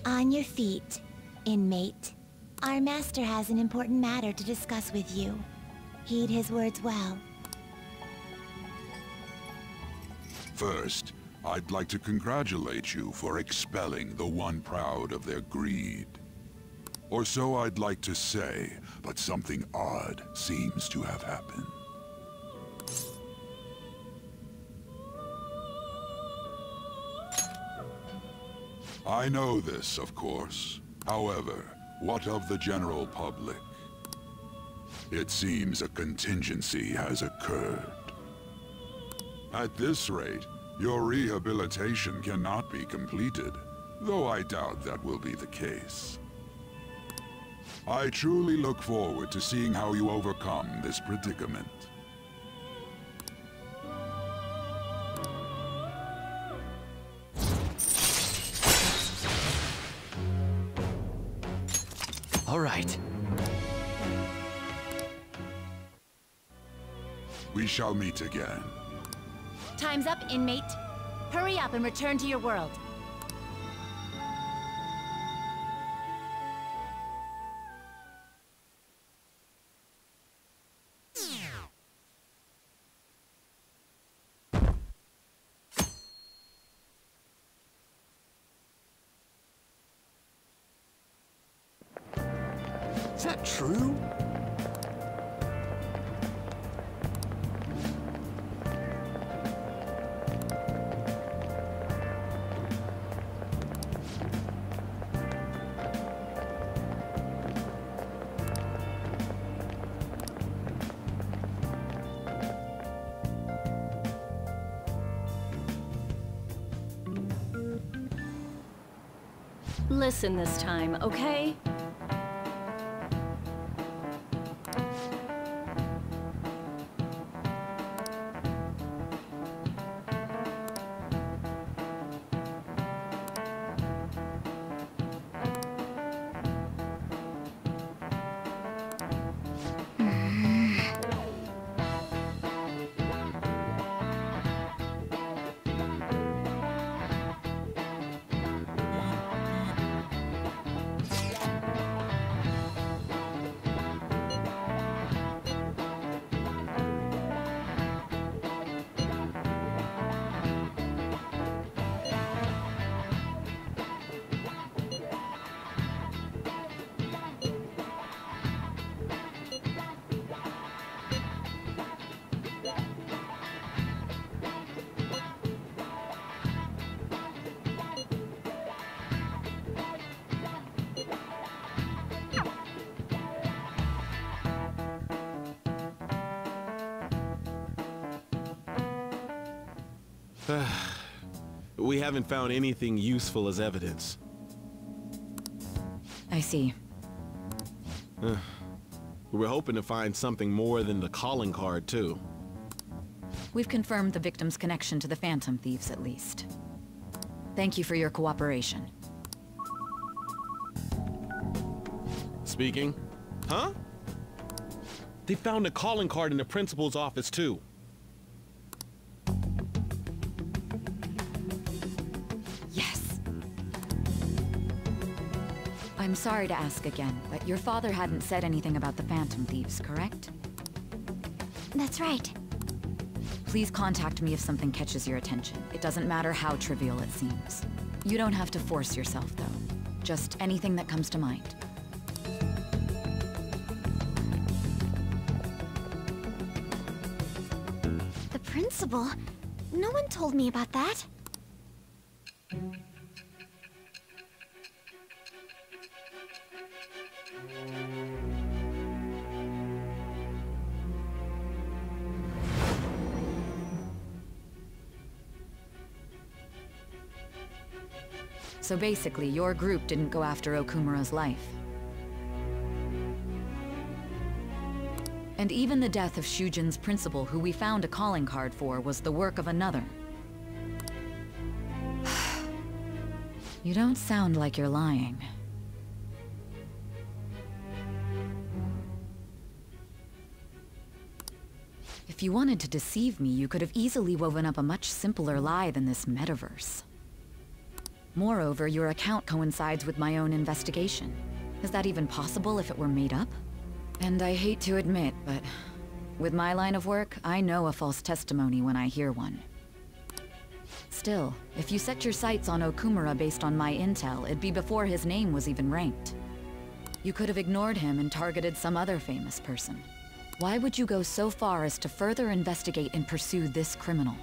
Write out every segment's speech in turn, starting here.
On your feet, inmate. Our master has an important matter to discuss with you. Heed his words well. First, I'd like to congratulate you for expelling the one proud of their greed. Or so I'd like to say, but something odd seems to have happened. I know this, of course. However, what of the general public? It seems a contingency has occurred. At this rate, your rehabilitation cannot be completed, though I doubt that will be the case. I truly look forward to seeing how you overcome this predicament. All right. We shall meet again. Time's up, inmate. Hurry up and return to your world. Is that true? Listen this time, okay? We haven't found anything useful as evidence. I see. We were hoping to find something more than the calling card, too. We've confirmed the victim's connection to the Phantom Thieves, at least. Thank you for your cooperation. Speaking? Huh? They found a calling card in the principal's office, too. Yes. I'm sorry to ask again, but your father hadn't said anything about the Phantom Thieves, correct? That's right. Please contact me if something catches your attention. It doesn't matter how trivial it seems. You don't have to force yourself, though. Just anything that comes to mind. The principal? No one told me about that. So basically, your group didn't go after Okumura's life. And even the death of Shujin's principal, who we found a calling card for, was the work of another. You don't sound like you're lying. If you wanted to deceive me, you could have easily woven up a much simpler lie than this metaverse. Moreover, your account coincides with my own investigation. Is that even possible if it were made up? And I hate to admit, but with my line of work, I know a false testimony when I hear one. Still, if you set your sights on Okumura based on my intel, it'd be before his name was even ranked. You could have ignored him and targeted some other famous person. Why would you go so far as to further investigate and pursue this criminal?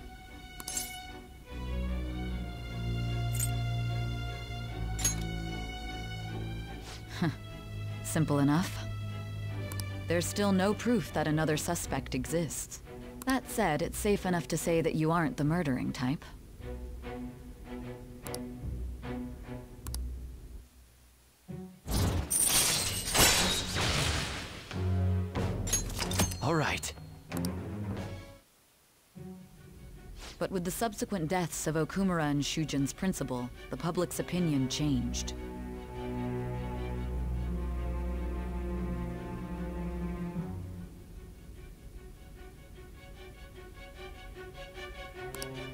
Simple enough. There's still no proof that another suspect exists. That said, it's safe enough to say that you aren't the murdering type. All right. But with the subsequent deaths of Okumura and Shujin's principal, the public's opinion changed.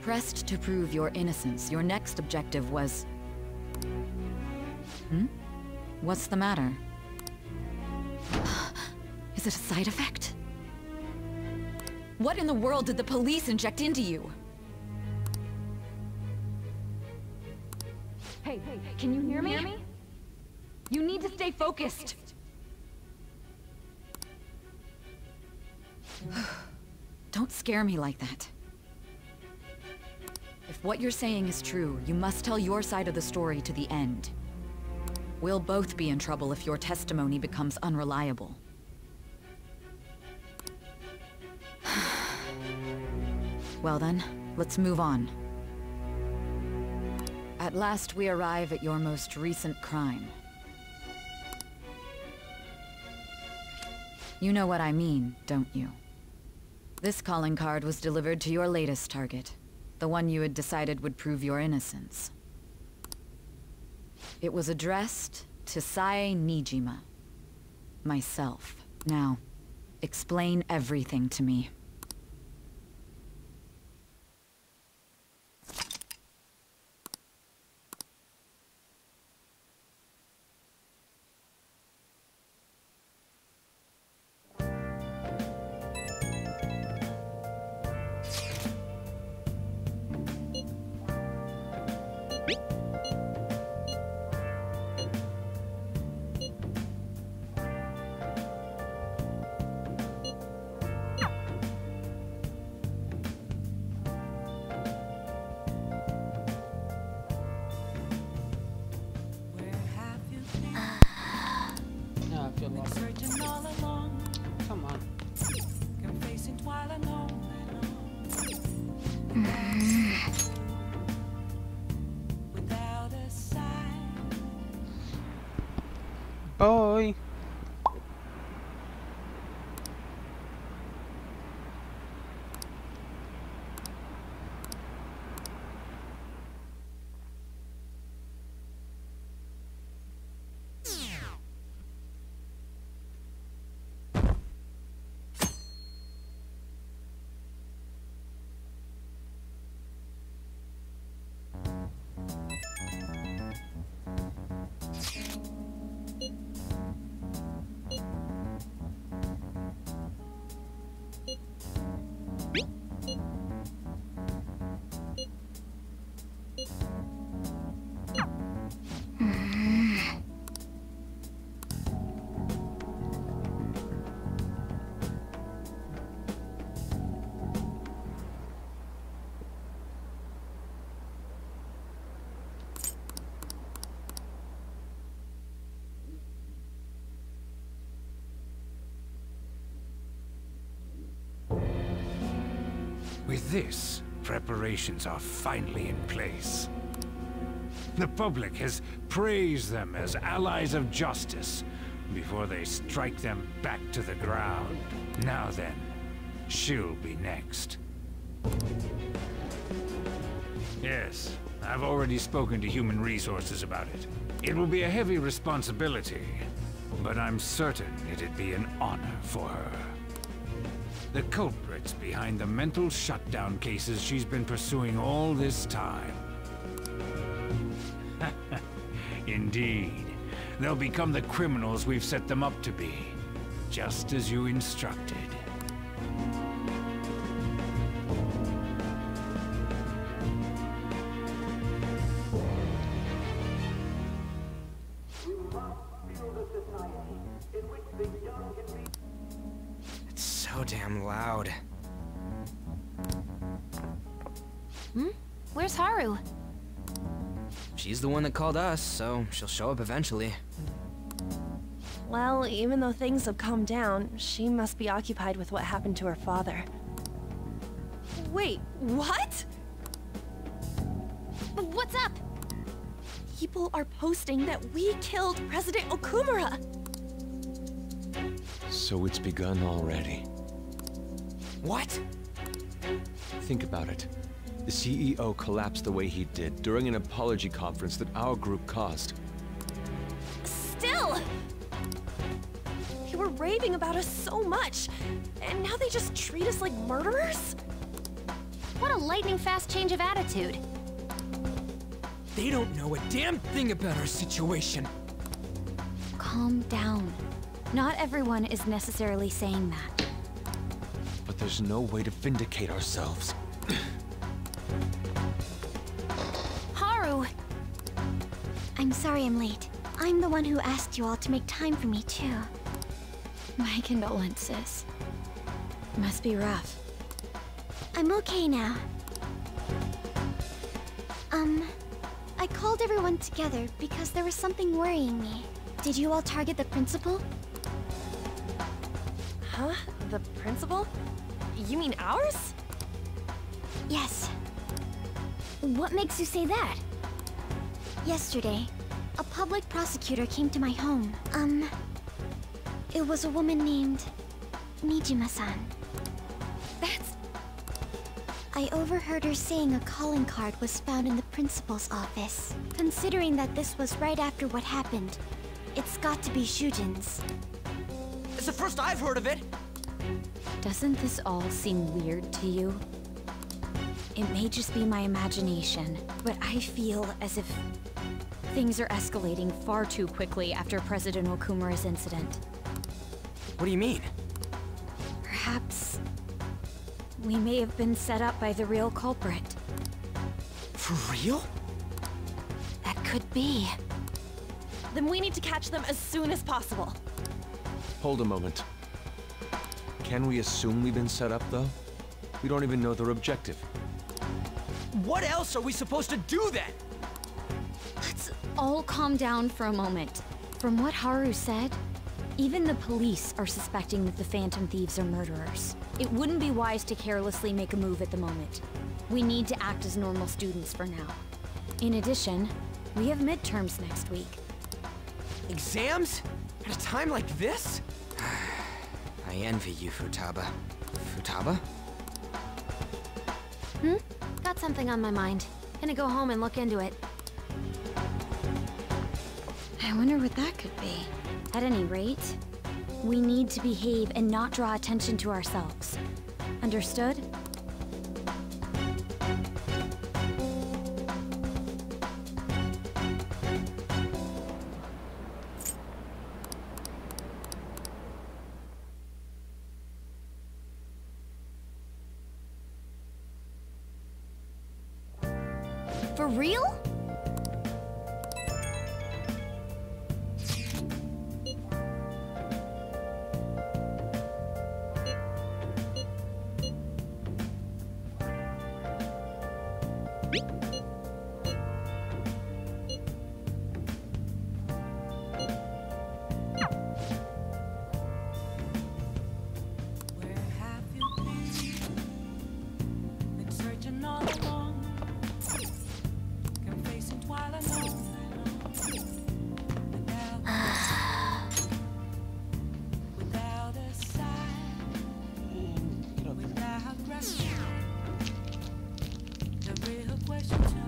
Pressed to prove your innocence, your next objective was... What's the matter? Is it a side effect? What in the world did the police inject into you? Hey, can you hear me? You need to stay focused. Don't scare me like that. If what you're saying is true, you must tell your side of the story to the end. We'll both be in trouble if your testimony becomes unreliable. Well then, let's move on. At last we arrive at your most recent crime. You know what I mean, don't you? This calling card was delivered to your latest target. The one you had decided would prove your innocence. It was addressed to Sae Nijima. Myself. Now, explain everything to me. Come on. Boy. With this, preparations are finally in place. The public has praised them as allies of justice before they strike them back to the ground. Now then, she'll be next. Yes, I've already spoken to Human Resources about it. It will be a heavy responsibility, but I'm certain it'd be an honor for her. The culprits behind the mental shutdown cases she's been pursuing all this time. Indeed. They'll become the criminals we've set them up to be, just as you instructed. It's so damn loud. Where's Haru? She's the one that called us, so she'll show up eventually. Well, even though things have calmed down, she must be occupied with what happened to her father. Wait, what? What's up? People are posting that we killed President Okumura! So it's begun already. What? Think about it. The CEO collapsed the way he did during an apology conference that our group caused. Still! They were raving about us so much, and now they just treat us like murderers? What a lightning-fast change of attitude. They don't know a damn thing about our situation. Calm down. Not everyone is necessarily saying that. But there's no way to vindicate ourselves. Haru! I'm sorry I'm late. I'm the one who asked you all to make time for me, too. My condolences. Must be rough. I'm okay now. I called everyone together because there was something worrying me. Did you all target the principal? Huh? The principal? You mean ours? Yes. What makes you say that? Yesterday, a public prosecutor came to my home. It was a woman named Nijima-san. That's... I overheard her saying a calling card was found in the principal's office. Considering that this was right after what happened, it's got to be Shujin's. It's the first I've heard of it. Doesn't this all seem weird to you? It may just be my imagination, but I feel as if things are escalating far too quickly after President Okumura's incident. What do you mean? Perhaps we may have been set up by the real culprit. For real? That could be. Then we need to catch them as soon as possible. Hold a moment. Can we assume we've been set up, though? We don't even know their objective. What else are we supposed to do then? Let's all calm down for a moment. From what Haru said, even the police are suspecting that the Phantom Thieves are murderers. It wouldn't be wise to carelessly make a move at the moment. We need to act as normal students for now. In addition, we have midterms next week. Exams? At a time like this? I envy you, Futaba. Futaba? Got something on my mind. Gonna go home and look into it. I wonder what that could be. At any rate, we need to behave and not draw attention to ourselves. Understood? For real? The real question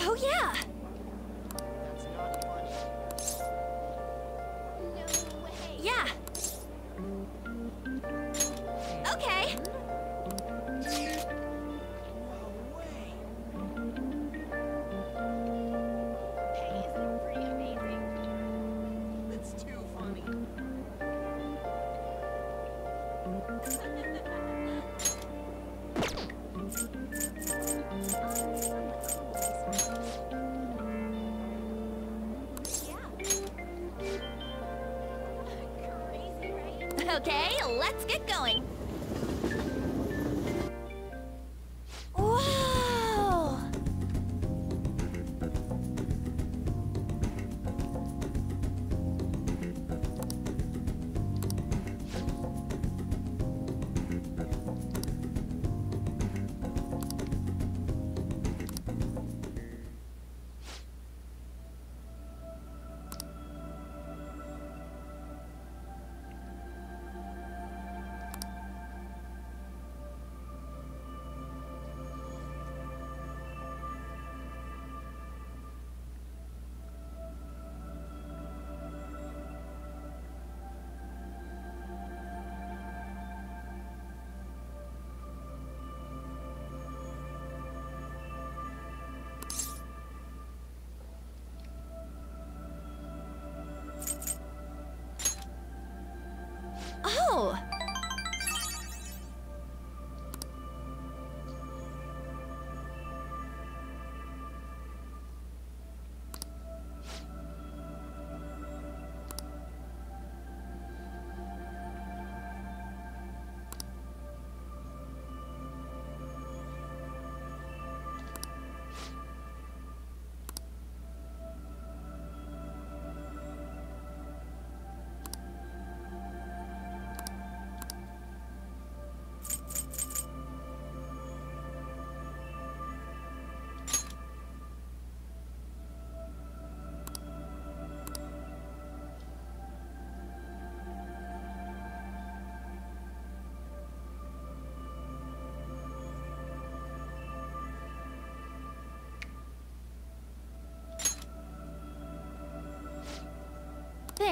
Oh, yeah! Yeah. Okay. Okay, let's get going. Whoa!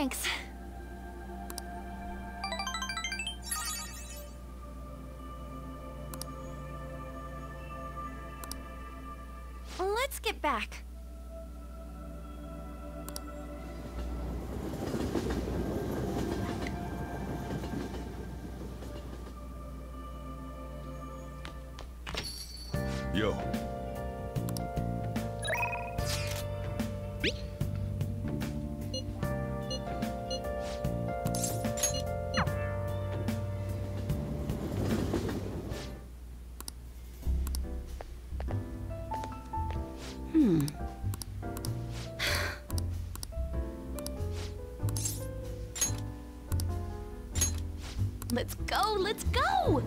Thanks. Let's get back. Yo. Let's go, let's go!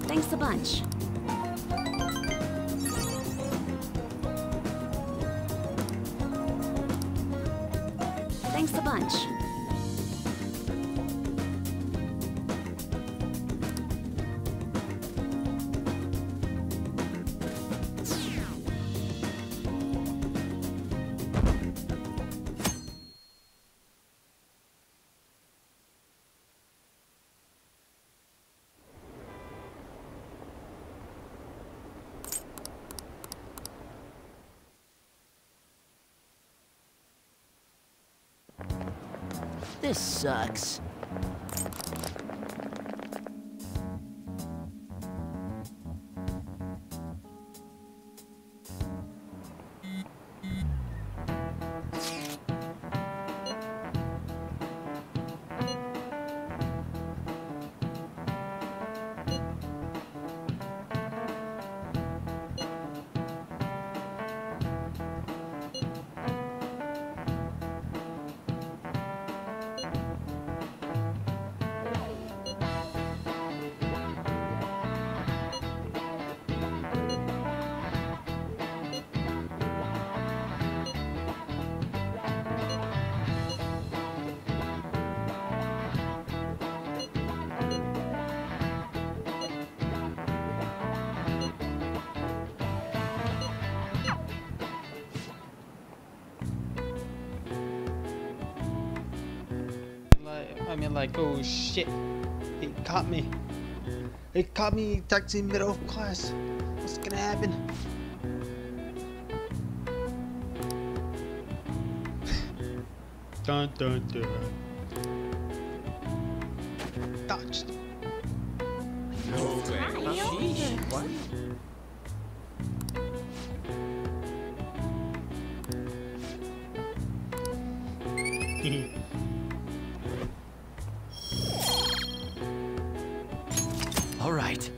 Thanks a bunch. Thanks a bunch. This sucks. I mean, like, oh shit, it caught me. It caught me texting middle of class. What's gonna happen? Dun dun dun. Touched. No way. What? All right.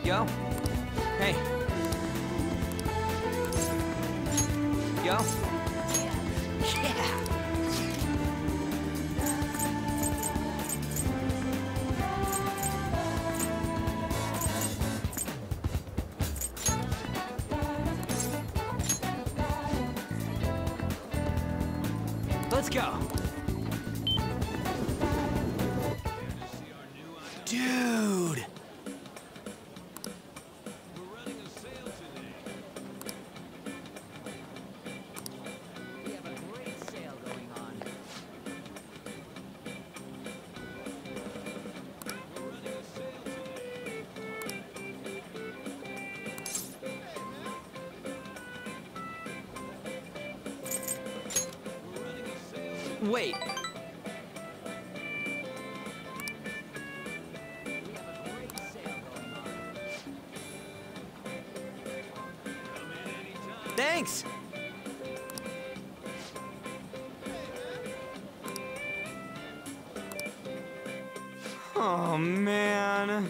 Yo? Hey. Yo? Yeah! Let's go! Dude! Wait. Thanks! Oh, man.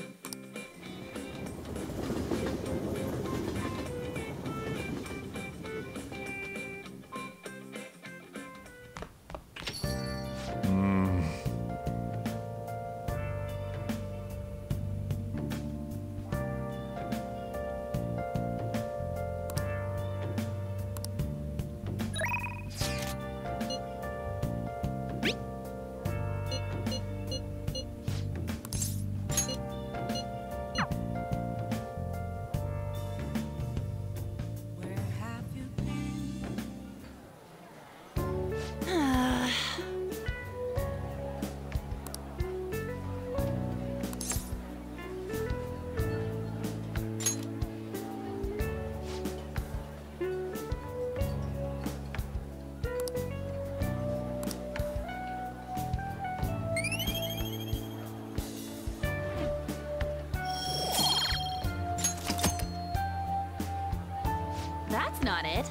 That's not it.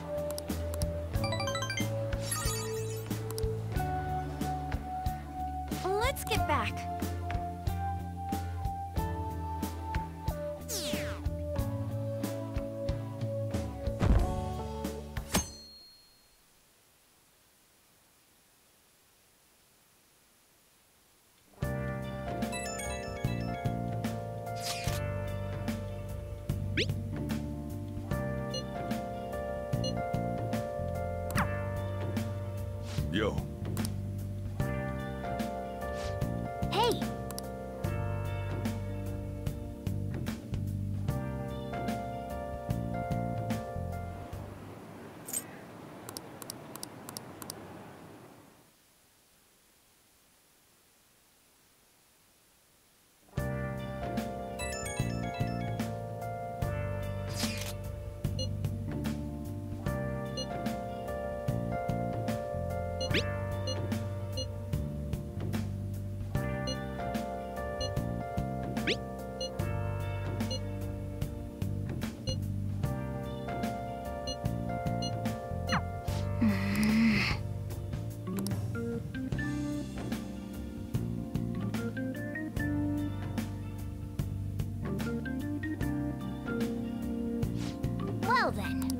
Let's get back. Yo. Hey! Well then.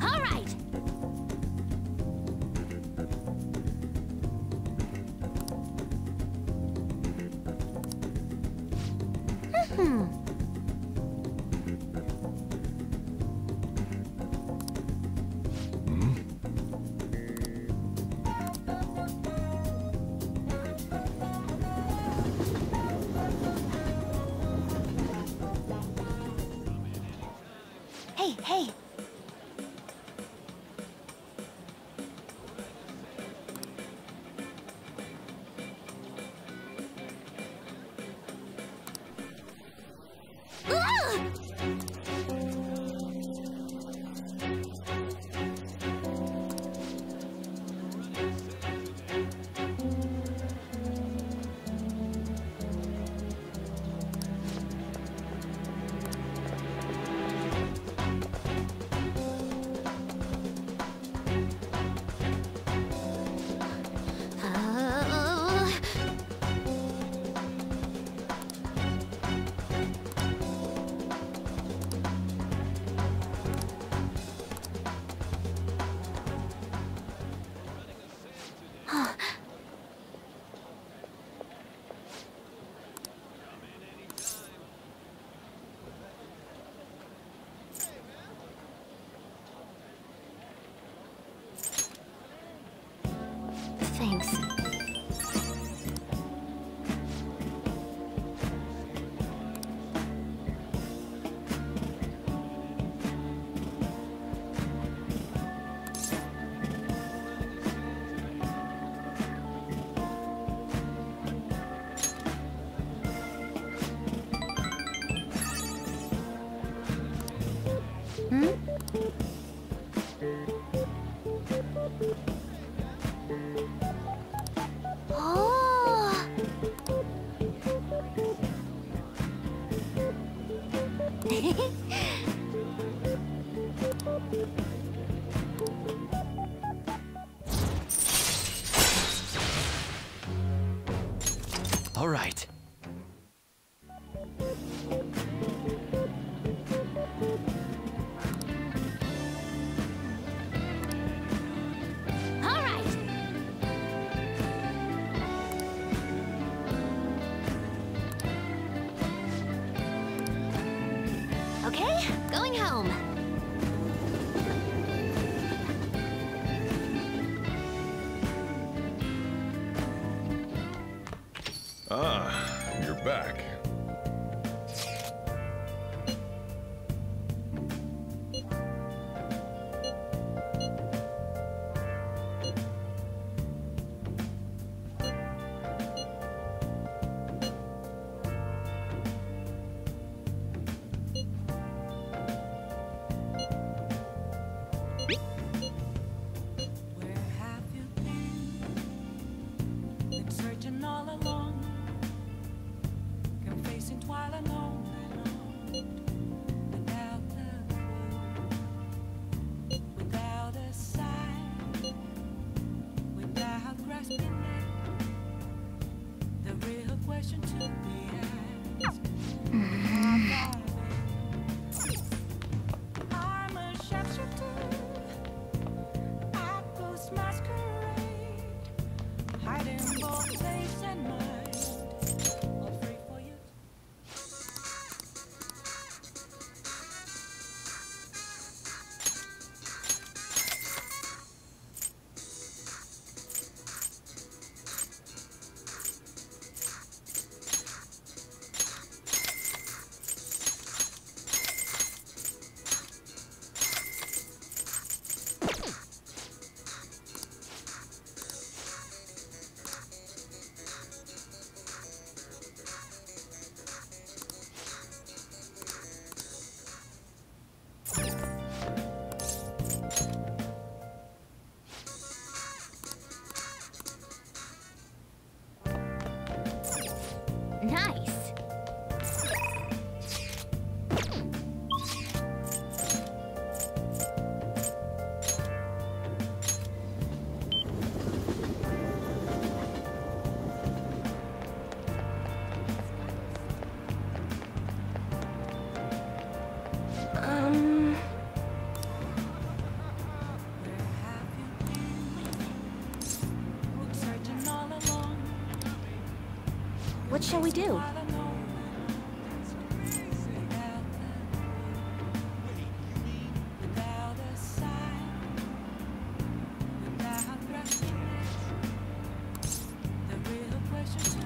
All right. Hey, hey. Oh! All right. All right. Okay, going home. Ah, you're back. Searching all along, confessing while alone, without a clue, without a sign, without grasping it, the real question to be asked. I'm a sharpshooter, I ghost masquerade, hiding both face and mind, all free for you. Nice. Searching all along, What shall we do? without a sign, without grasping it, the real question to be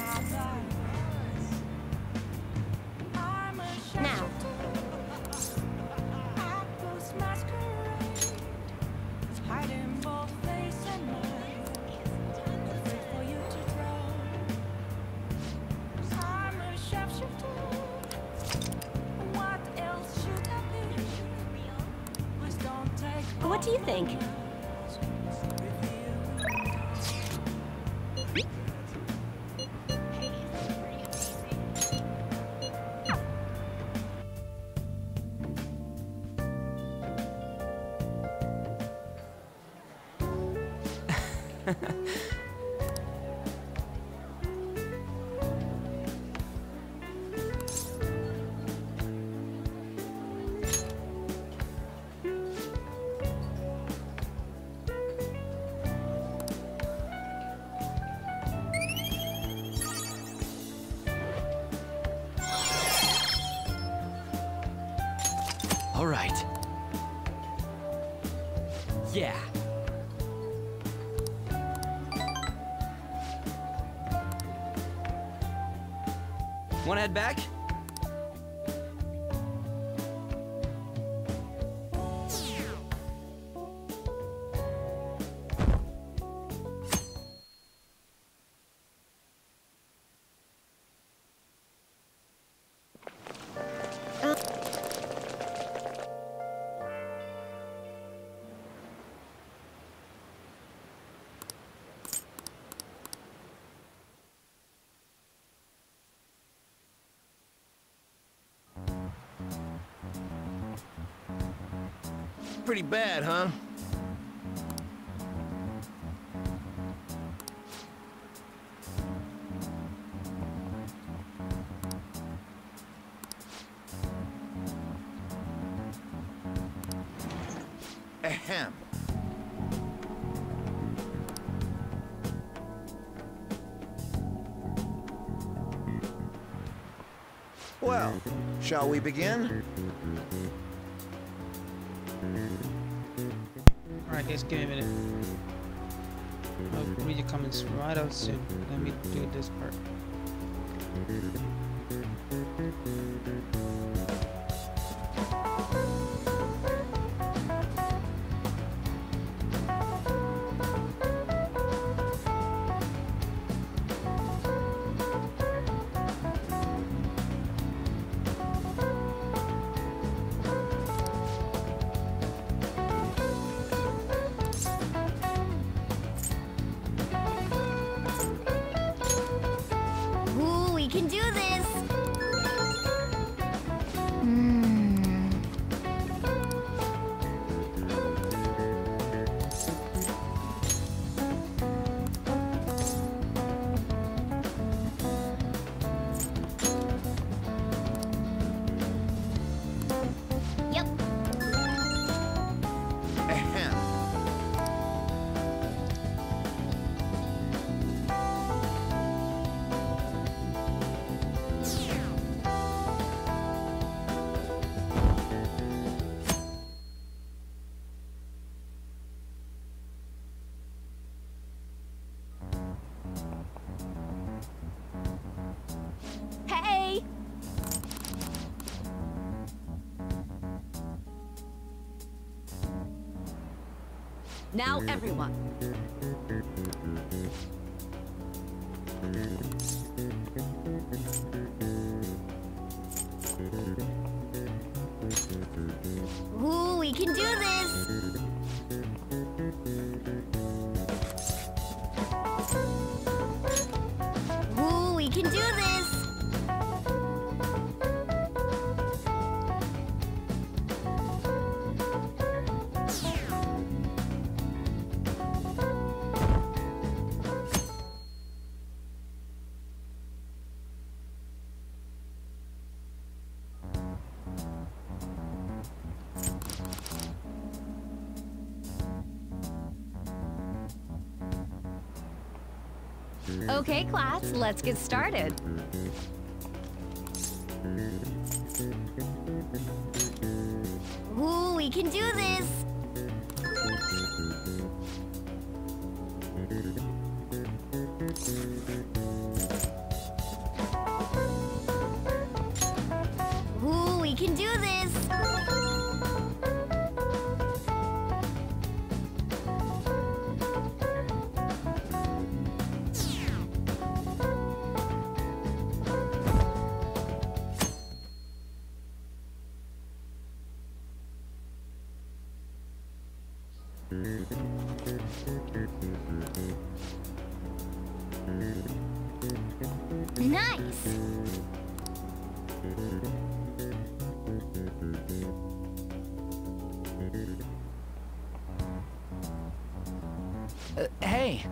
asked. I'm a Now. I ghost masquerade, hiding both face and mind, free for you to draw. I'm a sharpshooter. What else should I be? Please don't take. What do you think? All right. Yeah. Wanna head back? pretty bad, huh? Ahem. Well, shall we begin? Alright guys, give me a minute. I'll read your comments right out soon. Let me do this part. Ooh, we can do this! Yep. Ahem. Hey! Now everyone. Ooh, we can do this! Ooh, we can do this! Okay, class, let's get started. Ooh, we can do this! Ooh, we can do this! Nice! Hey!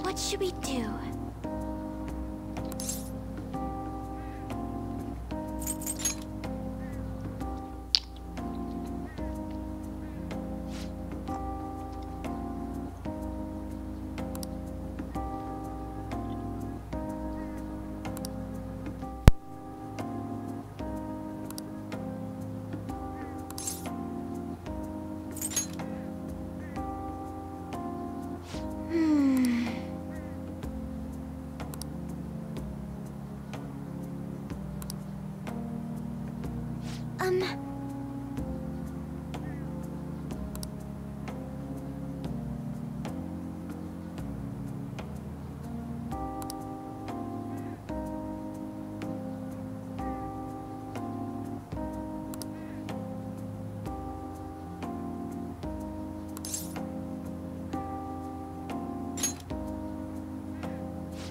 What should we do?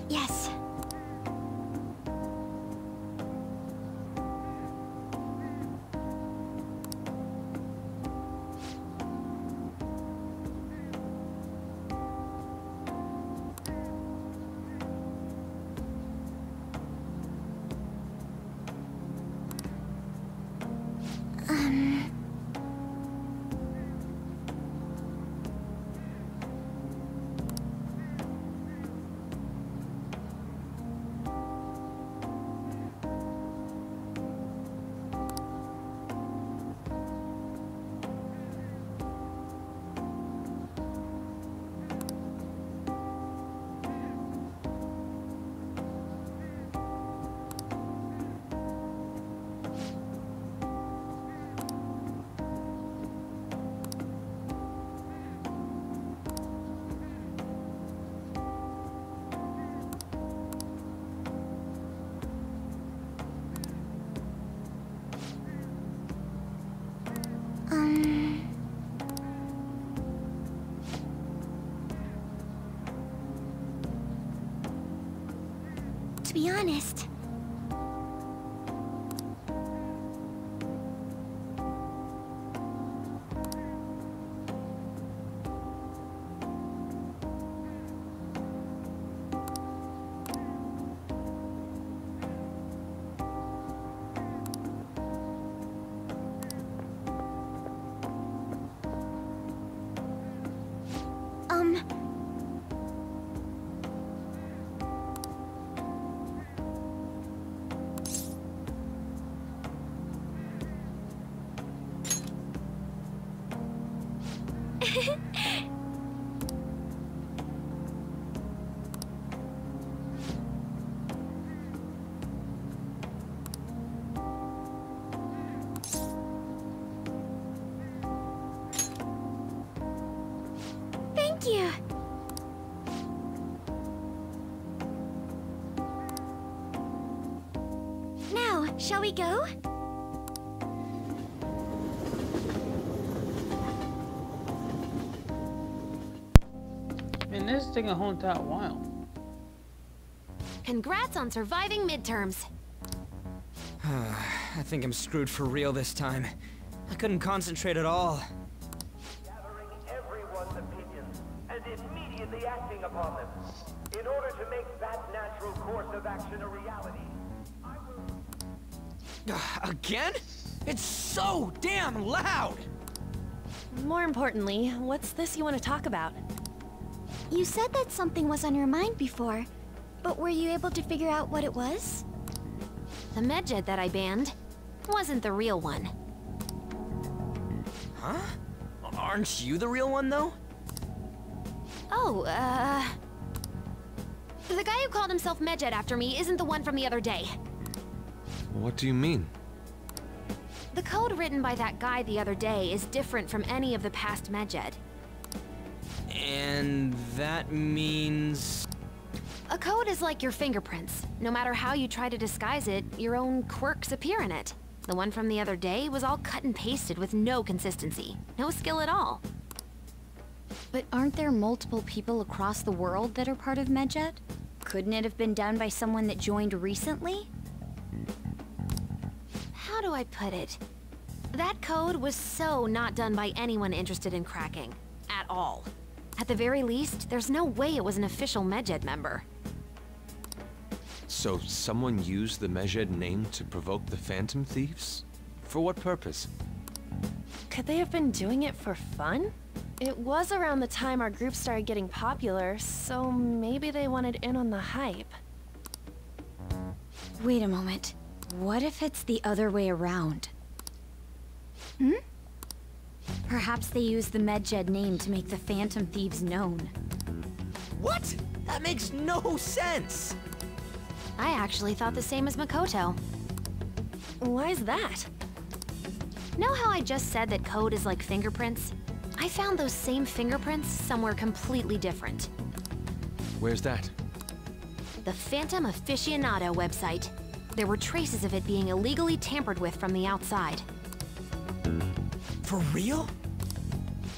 Yes. To be honest, thank you. Now, shall we go? Man, this is taking a whole entire while. Congrats on surviving midterms. I think I'm screwed for real this time. I couldn't concentrate at all. Gathering everyone's opinions and immediately acting upon them. In order to make that natural course of action a reality, I will... Again? It's so damn loud! More importantly, what's this you want to talk about? You said that something was on your mind before, but were you able to figure out what it was? The medjed that I banned wasn't the real one. Huh? Aren't you the real one, though? Oh, the guy who called himself Medjed after me isn't the one from the other day. What do you mean? The code written by that guy the other day is different from any of the past Medjed. And that means... A code is like your fingerprints. No matter how you try to disguise it, your own quirks appear in it. The one from the other day was all cut and pasted with no consistency. No skill at all. But aren't there multiple people across the world that are part of Medjed? Couldn't it have been done by someone that joined recently? How do I put it? That code was so not done by anyone interested in cracking. At all. At the very least, there's no way it was an official Medjed member. So someone used the Medjed name to provoke the Phantom Thieves? For what purpose? Could they have been doing it for fun? It was around the time our group started getting popular, so maybe they wanted in on the hype. Wait a moment. What if it's the other way around? Hmm? Perhaps they used the Medjed name to make the Phantom Thieves known. What? That makes no sense! I actually thought the same as Makoto. Why's that? Know how I just said that code is like fingerprints? I found those same fingerprints somewhere completely different. Where's that? The Phantom Aficionado website. There were traces of it being illegally tampered with from the outside. For real?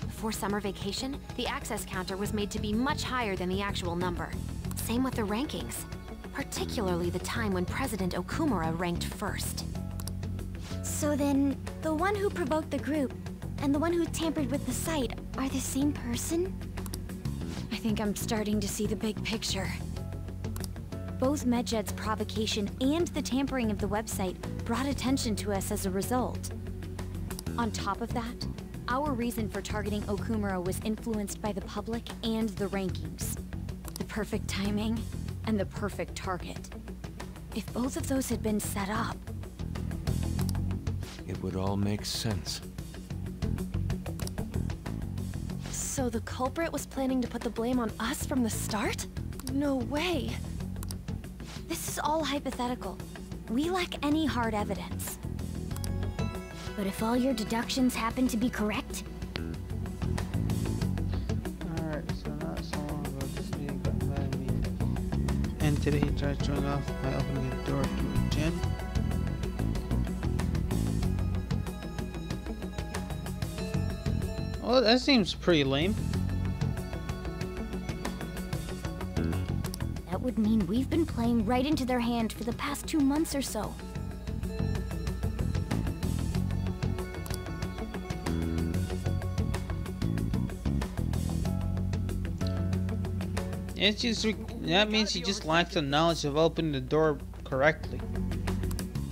Before summer vacation, the access counter was made to be much higher than the actual number. Same with the rankings. Particularly the time when President Okumura ranked first. So then, the one who provoked the group and the one who tampered with the site are the same person? I think I'm starting to see the big picture. Both Medjed's provocation and the tampering of the website brought attention to us as a result. On top of that, our reason for targeting Okumura was influenced by the public and the rankings. The perfect timing and the perfect target. If both of those had been set up, it would all make sense. So the culprit was planning to put the blame on us from the start? No way. this is all hypothetical. We lack any hard evidence. But if all your deductions happen to be correct, Alright, so not so long ago, this man got mad at me. And today he tried showing off by opening the door to a gym. Well, that seems pretty lame. that would mean we've been playing right into their hand for the past 2 months or so. It's just that means he just lacks the knowledge of opening the door correctly.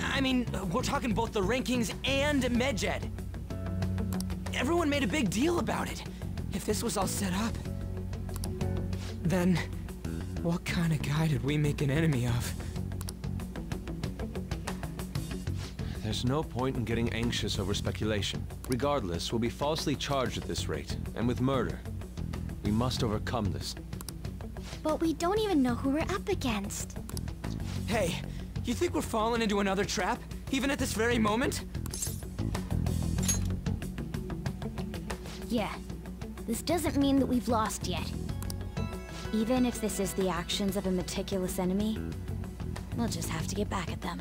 I mean, we're talking both the rankings and Medjed. Everyone made a big deal about it. If this was all set up, then what kind of guy did we make an enemy of? There's no point in getting anxious over speculation. Regardless, we'll be falsely charged at this rate, and with murder. We must overcome this. But we don't even know who we're up against. Hey, you think we're falling into another trap, even at this very moment? Yeah, this doesn't mean that we've lost yet. Even if this is the actions of a meticulous enemy, we'll just have to get back at them.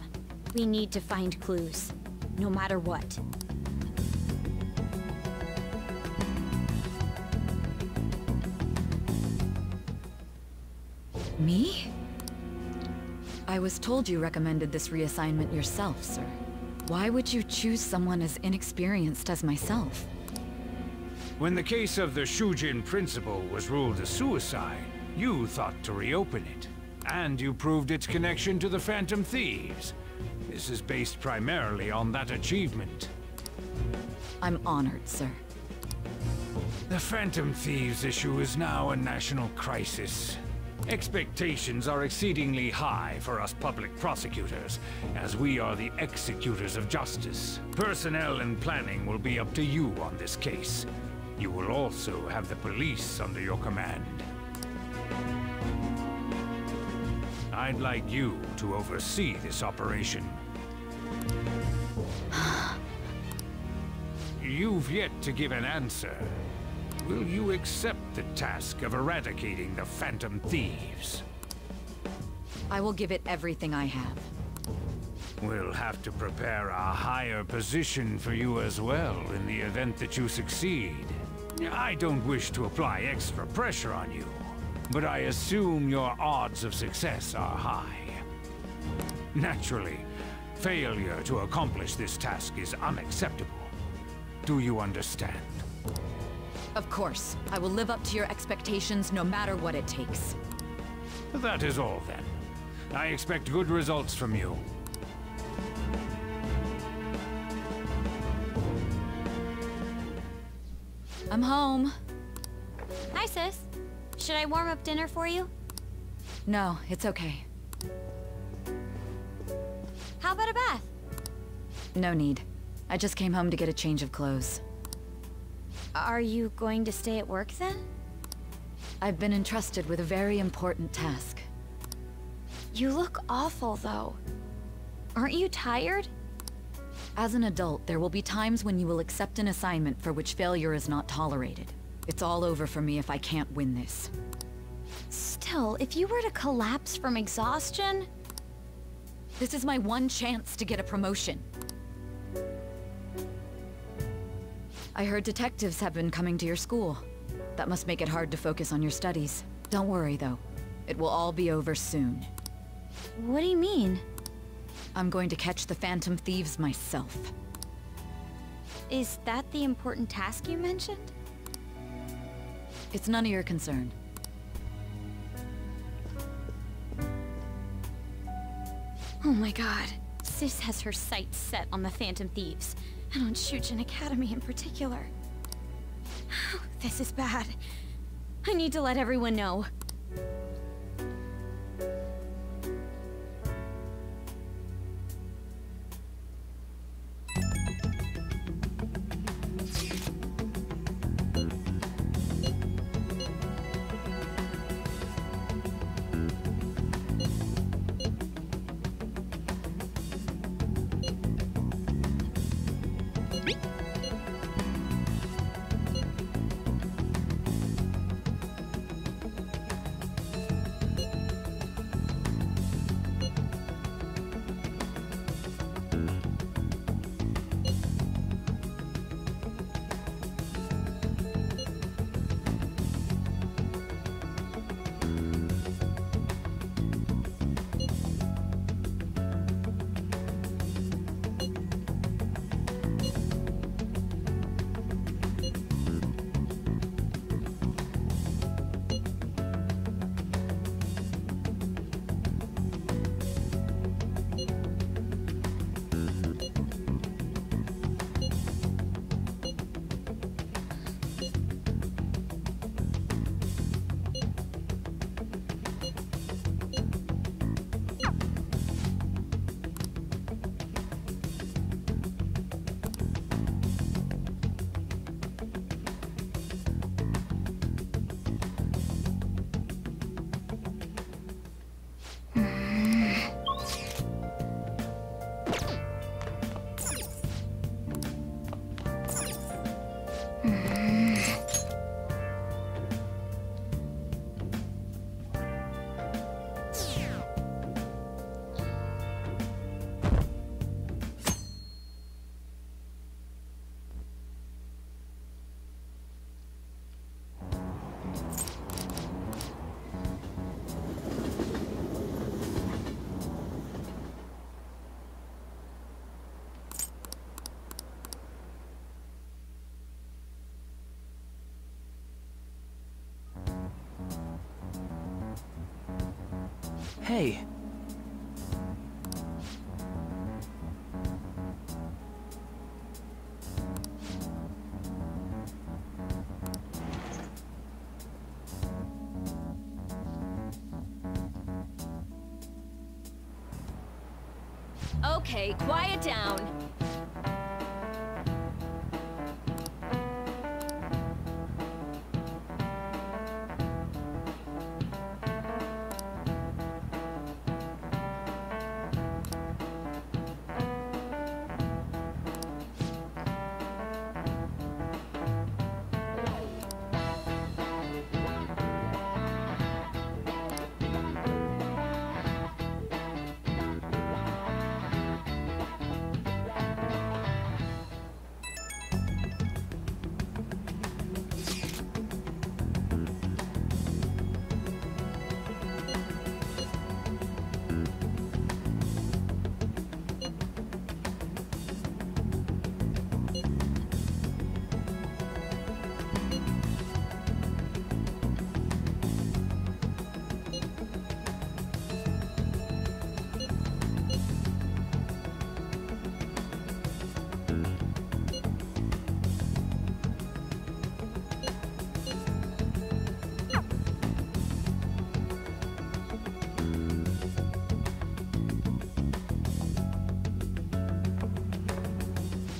We need to find clues, no matter what. Me? I was told you recommended this reassignment yourself, sir. Why would you choose someone as inexperienced as myself? When the case of the Shujin principal was ruled a suicide, you thought to reopen it. And you proved its connection to the Phantom Thieves. This is based primarily on that achievement. I'm honored, sir. The Phantom Thieves issue is now a national crisis. Expectations are exceedingly high for us public prosecutors, as we are the executors of justice. Personnel and planning will be up to you on this case. You will also have the police under your command. I'd like you to oversee this operation. You've yet to give an answer. Will you accept the task of eradicating the Phantom Thieves? I will give it everything I have. We'll have to prepare a higher position for you as well in the event that you succeed. I don't wish to apply extra pressure on you, but I assume your odds of success are high. Naturally, failure to accomplish this task is unacceptable. Do you understand? Of course. I will live up to your expectations no matter what it takes. That is all then. I expect good results from you. I'm home. Hi, sis. Should I warm up dinner for you? No, it's okay. How about a bath? No need. I just came home to get a change of clothes. Are you going to stay at work then? I've been entrusted with a very important task. You look awful, though. Aren't you tired? As an adult, there will be times when you will accept an assignment for which failure is not tolerated. It's all over for me if I can't win this. Still, if you were to collapse from exhaustion... This is my one chance to get a promotion. I heard detectives have been coming to your school. That must make it hard to focus on your studies. Don't worry, though. It will all be over soon. What do you mean? I'm going to catch the Phantom Thieves myself. Is that the important task you mentioned? It's none of your concern. Oh my god. Sis has her sights set on the Phantom Thieves, and on Shujin Academy in particular. This is bad. I need to let everyone know. Hey. Okay, quiet down.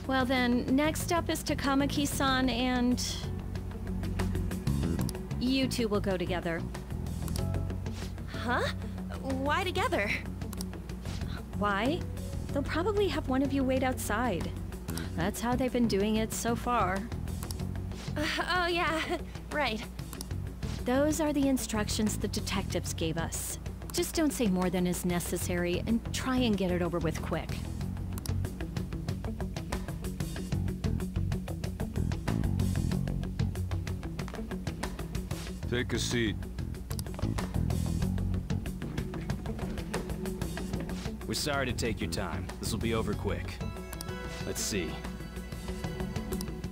Well then, next up is Takamaki-san and... you two will go together. Huh? Why together? Why? they'll probably have one of you wait outside. That's how they've been doing it so far. Oh yeah, right. Those are the instructions the detectives gave us. Just don't say more than is necessary and try and get it over with quick. Take a seat. We're sorry to take your time. This will be over quick. Let's see.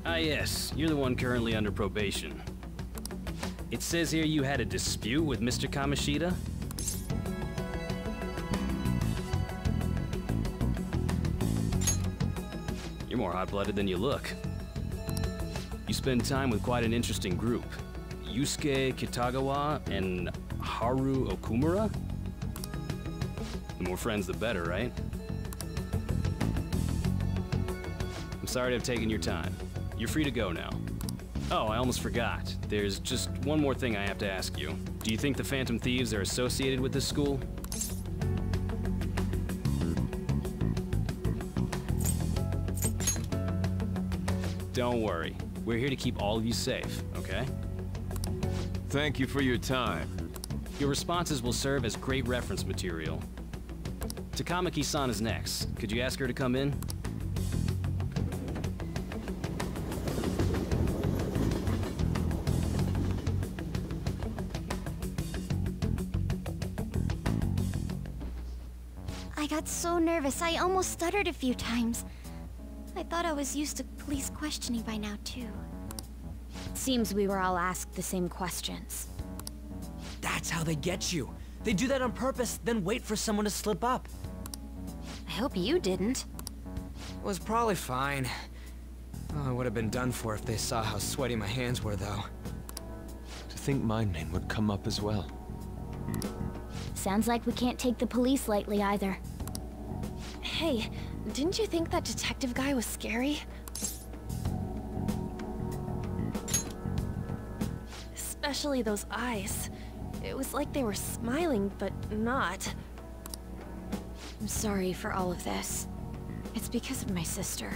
Ah yes, you're the one currently under probation. It says here you had a dispute with Mr. Kamoshida? You're more hot-blooded than you look. You spend time with quite an interesting group. Yusuke Kitagawa and Haru Okumura? The more friends, the better, right? I'm sorry to have taken your time. You're free to go now. Oh, I almost forgot. There's just one more thing I have to ask you. Do you think the Phantom Thieves are associated with this school? Don't worry. We're here to keep all of you safe, okay? Thank you for your time. Your responses will serve as great reference material. Takamaki-san is next. Could you ask her to come in? I got so nervous, I almost stuttered a few times. I thought I was used to police questioning by now, too. Seems we were all asked the same questions. That's how they get you. They do that on purpose, then wait for someone to slip up. I hope you didn't. It was probably fine. Oh, I would have been done for if they saw how sweaty my hands were, though. To think my name would come up as well. Sounds like we can't take the police lightly either. Hey, didn't you think that detective guy was scary? Especially those eyes. It was like they were smiling, but not. I'm sorry for all of this. It's because of my sister.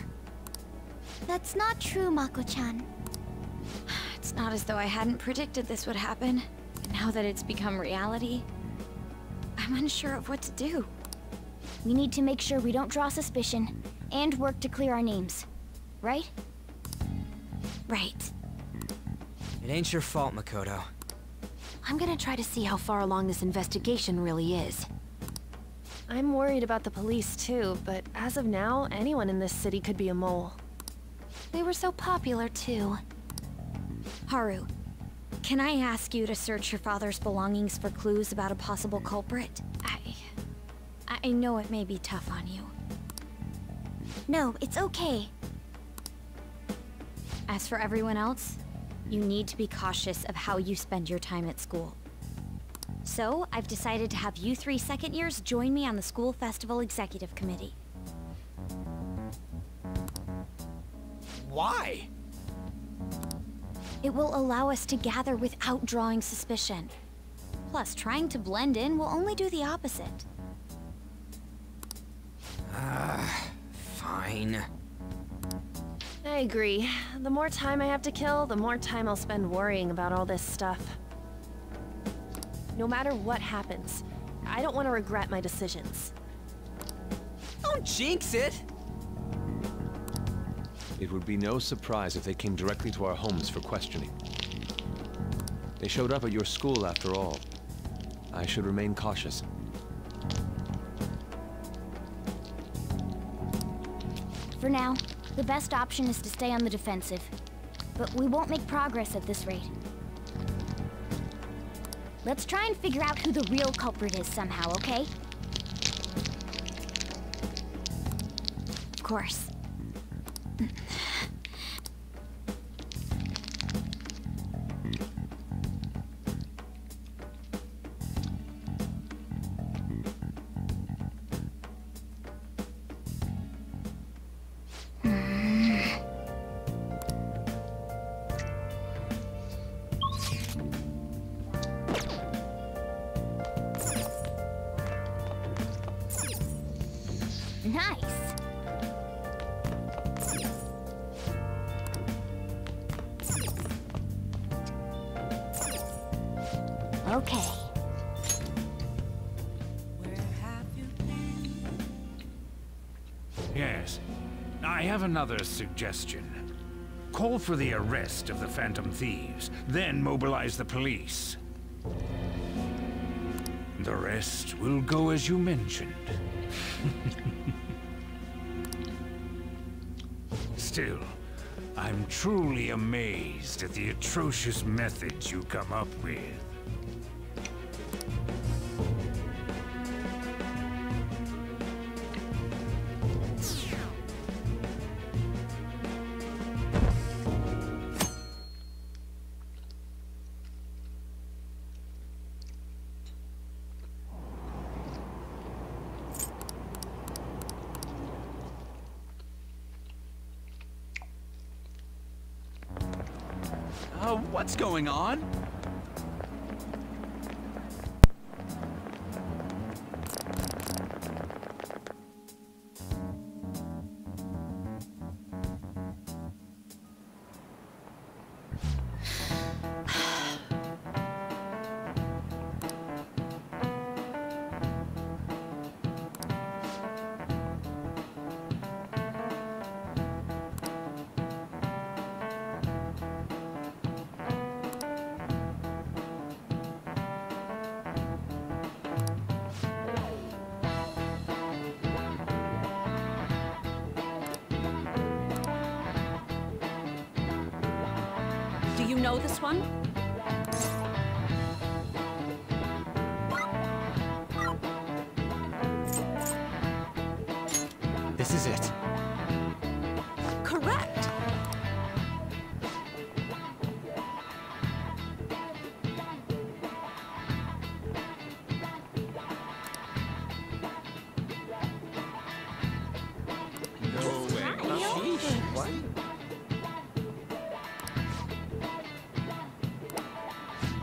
That's not true, Mako-chan. It's not as though I hadn't predicted this would happen. And now that it's become reality, I'm unsure of what to do. We need to make sure we don't draw suspicion, and work to clear our names. Right? Right. It ain't your fault, Makoto. I'm gonna try to see how far along this investigation really is. I'm worried about the police too, but as of now, anyone in this city could be a mole. They were so popular too. Haru, can I ask you to search your father's belongings for clues about a possible culprit? I know it may be tough on you. No, it's okay. As for everyone else, you need to be cautious of how you spend your time at school. So, I've decided to have you 3 second years join me on the school festival executive committee. Why? It will allow us to gather without drawing suspicion. Plus, trying to blend in will only do the opposite. Fine. I agree. The more time I have to kill, the more time I'll spend worrying about all this stuff. No matter what happens, I don't want to regret my decisions. Don't jinx it! It would be no surprise if they came directly to our homes for questioning. They showed up at your school after all. I should remain cautious. For now, the best option is to stay on the defensive. But we won't make progress at this rate. Let's try and figure out who the real culprit is somehow, okay? Of course. Nice. Okay. Yes. I have another suggestion. Call for the arrest of the Phantom Thieves, then mobilize the police. The rest will go as you mentioned. Still, I'm truly amazed at the atrocious methods you come up with. What's going on? Do you know this one? This is it. Correct. No way. What?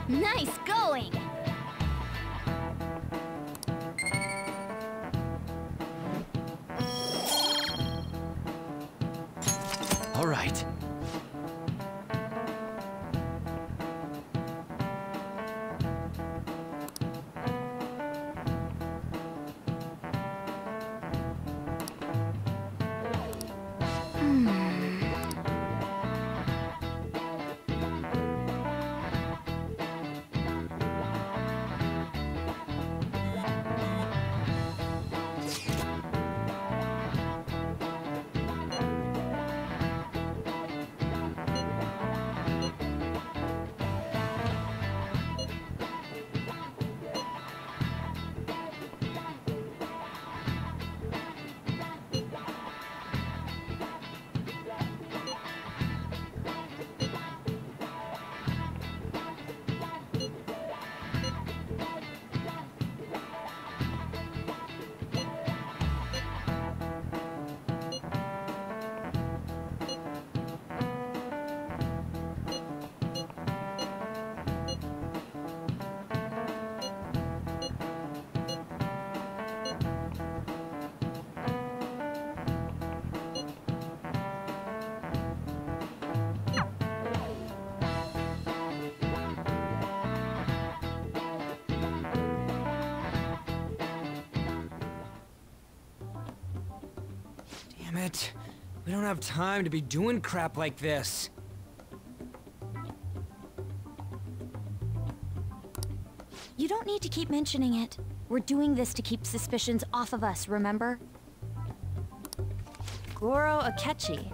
Nice going. All right. Damn it. We don't have time to be doing crap like this. You don't need to keep mentioning it. We're doing this to keep suspicions off of us, remember? Goro Akechi.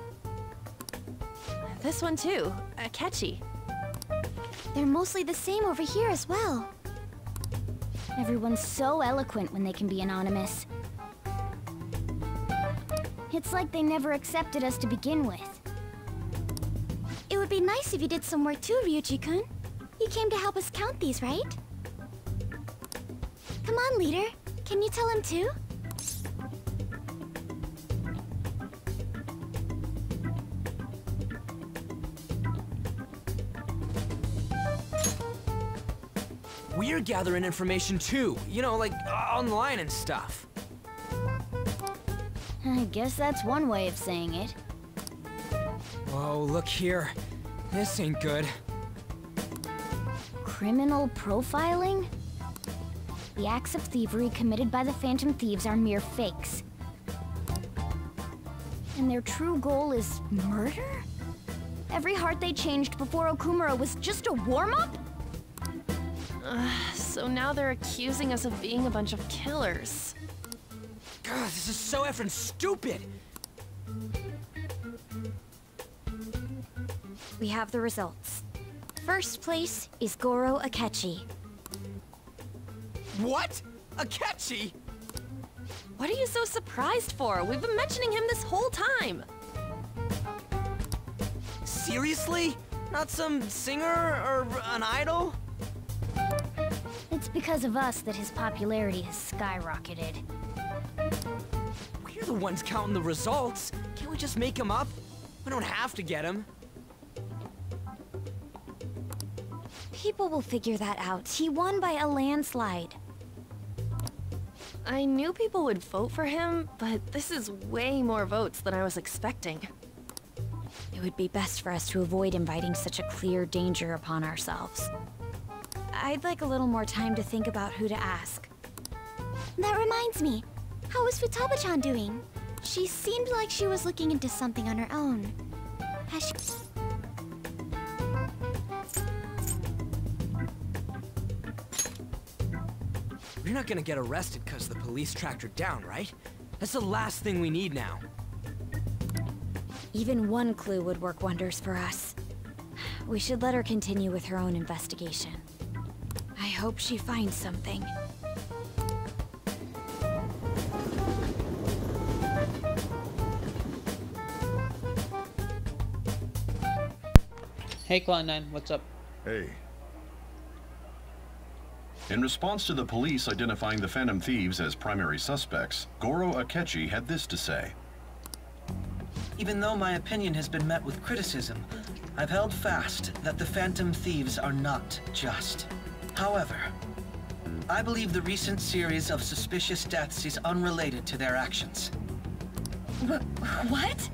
This one too, Akechi. They're mostly the same over here as well. Everyone's so eloquent when they can be anonymous. It's like they never accepted us to begin with. It would be nice if you did some work too, Ryuji-kun. You came to help us count these, right? Come on, leader. Can you tell him too? We're gathering information too, you know, like online and stuff. I guess that's one way of saying it. Whoa, look here. This ain't good. Criminal profiling? The acts of thievery committed by the Phantom Thieves are mere fakes. And their true goal is murder? Every heart they changed before Okumura was just a warm-up? So now they're accusing us of being a bunch of killers. God, this is so effing stupid! We have the results. First place is Goro Akechi. What? Akechi? What are you so surprised for? We've been mentioning him this whole time. Seriously? Not some singer or an idol? It's because of us that his popularity has skyrocketed. We're the ones counting the results. Can't we just make him up? We don't have to get him. People will figure that out. He won by a landslide. I knew people would vote for him, but this is way more votes than I was expecting. It would be best for us to avoid inviting such a clear danger upon ourselves. I'd like a little more time to think about who to ask. That reminds me. How is Futaba-chan doing? She seemed like she was looking into something on her own. Has she... We're not gonna get arrested because the police tracked her down, right? That's the last thing we need now. Even one clue would work wonders for us. We should let her continue with her own investigation. I hope she finds something. Hey Cloud9, what's up? Hey. In response to the police identifying the Phantom Thieves as primary suspects, Goro Akechi had this to say. Even though my opinion has been met with criticism, I've held fast that the Phantom Thieves are not just. However, I believe the recent series of suspicious deaths is unrelated to their actions. What?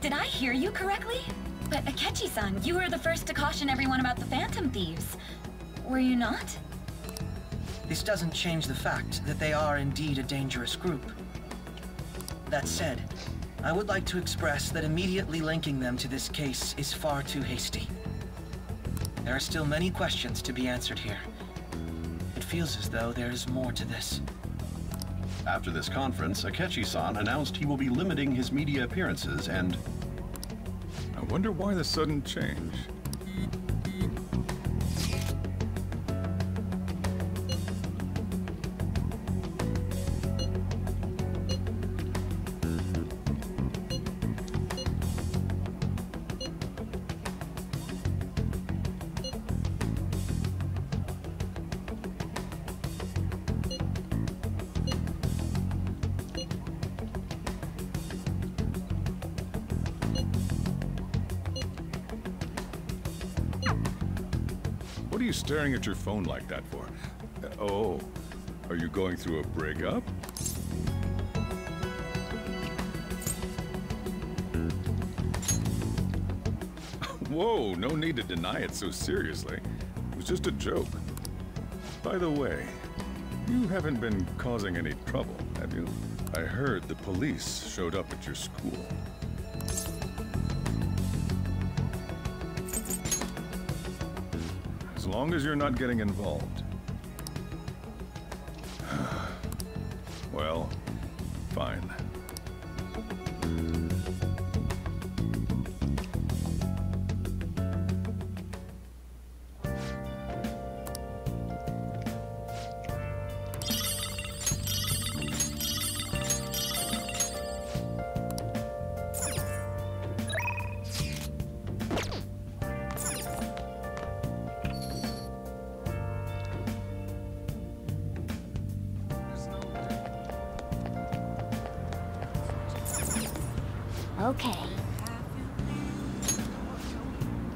Did I hear you correctly? But Akechi-san, you were the first to caution everyone about the Phantom Thieves. Were you not? This doesn't change the fact that they are indeed a dangerous group. That said, I would like to express that immediately linking them to this case is far too hasty. There are still many questions to be answered here. It feels as though there is more to this. After this conference, Akechi-san announced he will be limiting his media appearances and... I wonder why the sudden change. What are you staring at your phone like that for? Oh, are you going through a breakup? Whoa, no need to deny it so seriously. It was just a joke. By the way, you haven't been causing any trouble, have you? I heard the police showed up at your school. As long as you're not getting involved. Well, fine. Okay.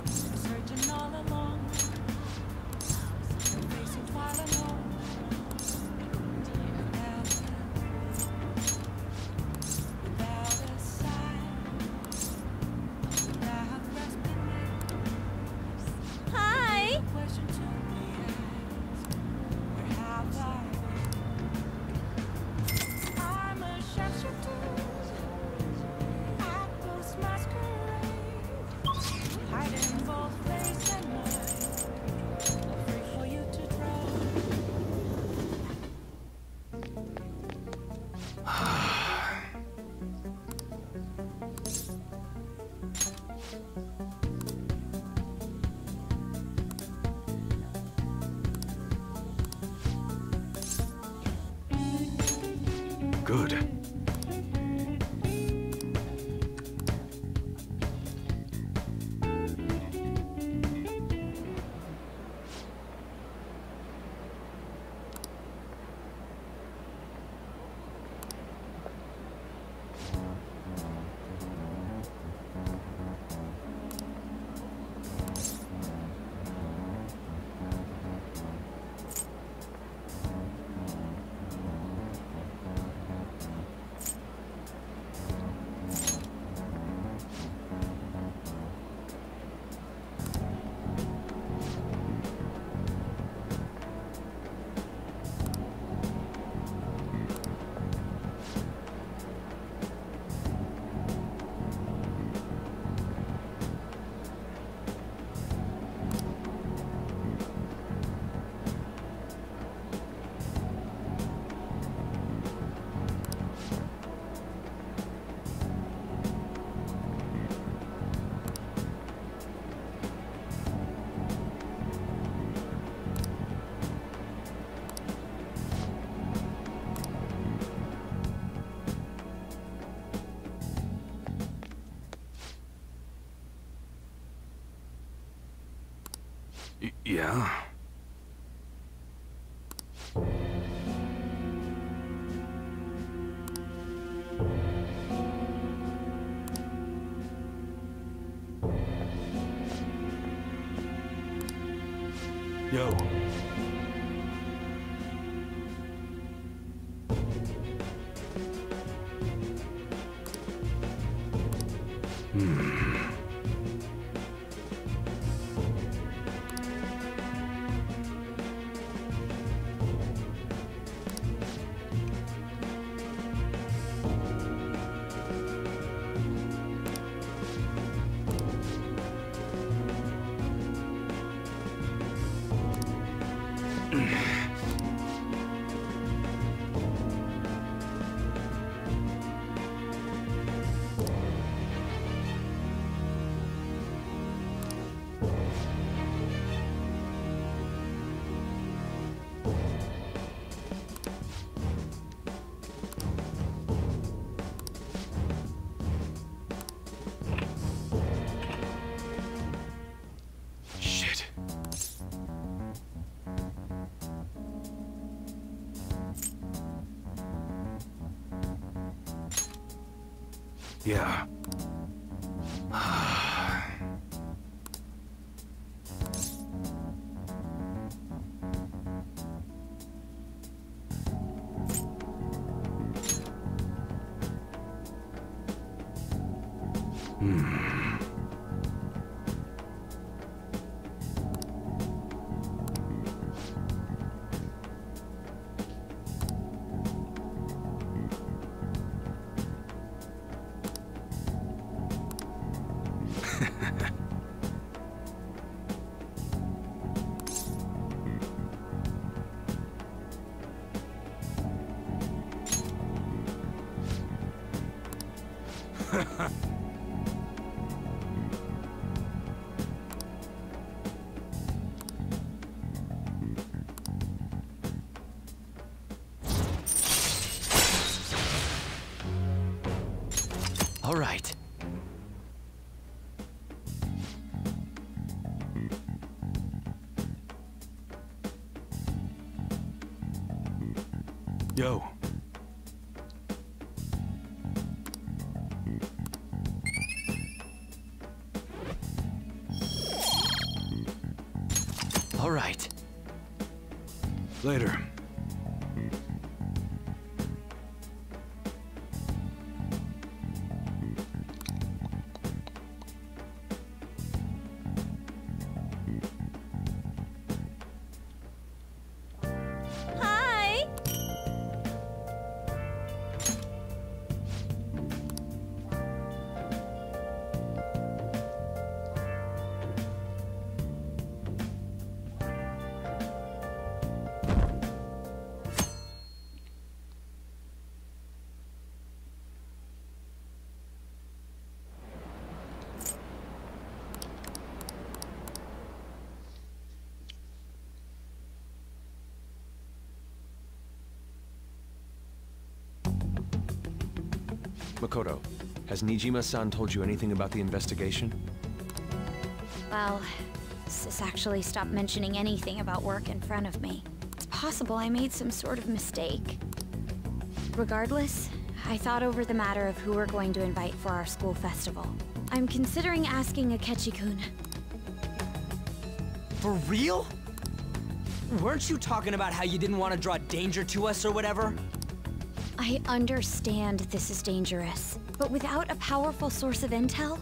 Searching all along, facing while alone. Without Good. Yeah? Yo. Shit. Yeah. All right. Yo. All right. Later. Hi! Makoto, has Nijima-san told you anything about the investigation? Well, Sis actually stopped mentioning anything about work in front of me. It's possible I made some sort of mistake. Regardless, I thought over the matter of who we're going to invite for our school festival. I'm considering asking Akechi-kun. For real? Weren't you talking about how you didn't want to draw danger to us or whatever? I understand this is dangerous, but without a powerful source of intel,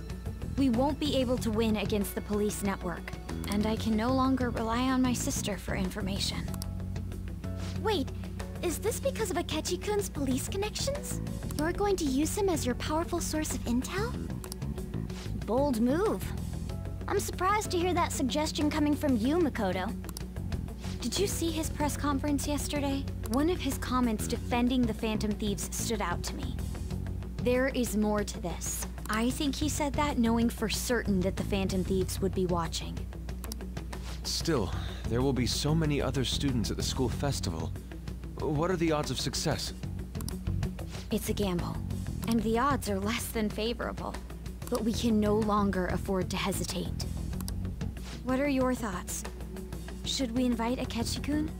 we won't be able to win against the police network, and I can no longer rely on my sister for information. Wait, is this because of Akechi-kun's police connections? You're going to use him as your powerful source of intel? Bold move. I'm surprised to hear that suggestion coming from you, Makoto. Did you see his press conference yesterday? One of his comments defending the Phantom Thieves stood out to me. There is more to this. I think he said that knowing for certain that the Phantom Thieves would be watching. Still, there will be so many other students at the school festival. What are the odds of success? It's a gamble, and the odds are less than favorable. But we can no longer afford to hesitate. What are your thoughts? Should we invite Akechi-kun?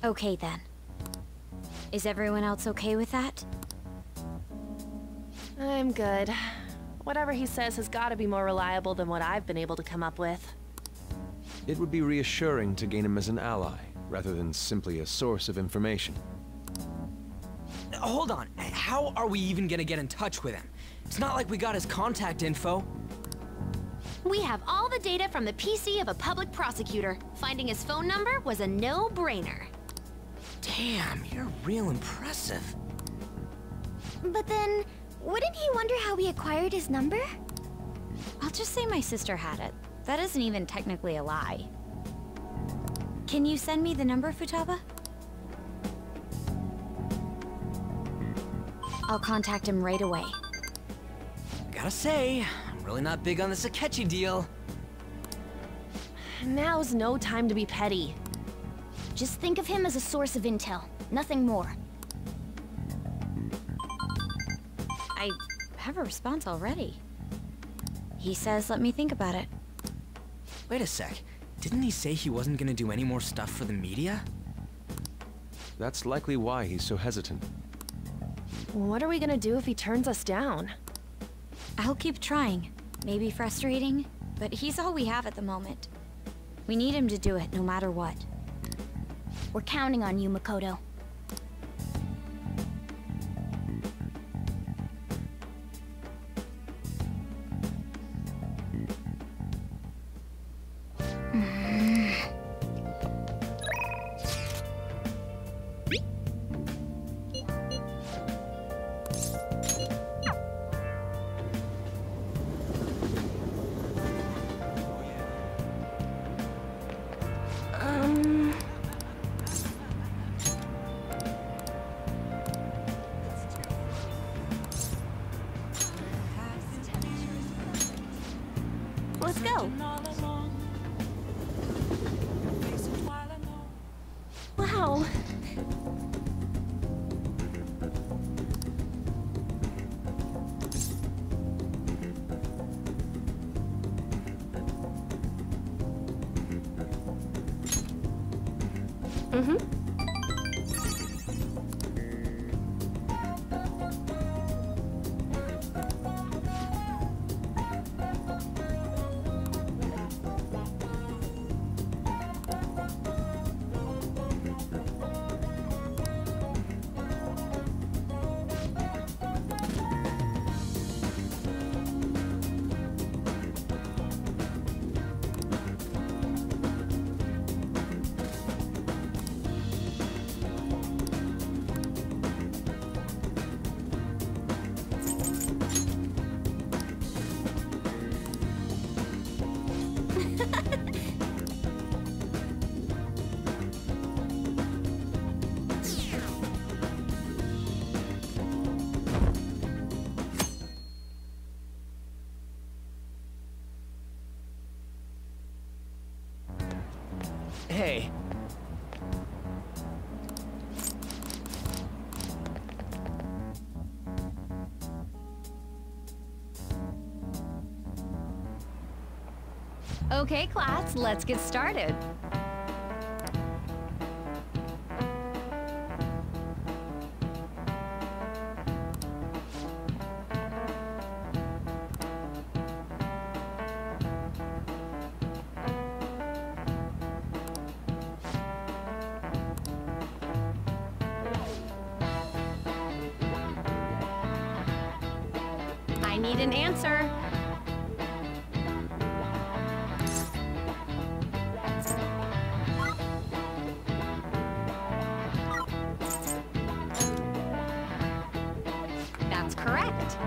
Okay then. Is everyone else okay with that? I'm good. Whatever he says has got to be more reliable than what I've been able to come up with. It would be reassuring to gain him as an ally, rather than simply a source of information. Hold on, how are we even gonna get in touch with him? It's not like we got his contact info. We have all the data from the PC of a public prosecutor. Finding his phone number was a no-brainer. Damn, you're real impressive. But then, wouldn't he wonder how we acquired his number? I'll just say my sister had it. That isn't even technically a lie. Can you send me the number, Futaba? I'll contact him right away. Gotta say, I'm really not big on this Akechi deal. Now's no time to be petty. Just think of him as a source of intel, nothing more. I have a response already. He says let me think about it. Wait a sec. Didn't he say he wasn't gonna do any more stuff for the media? That's likely why he's so hesitant. What are we gonna do if he turns us down? I'll keep trying. Maybe frustrating, but he's all we have at the moment. We need him to do it no matter what. We're counting on you, Makoto. Let's go. Wow. Mm-hmm. Okay, class, let's get started. I need an answer. That's correct.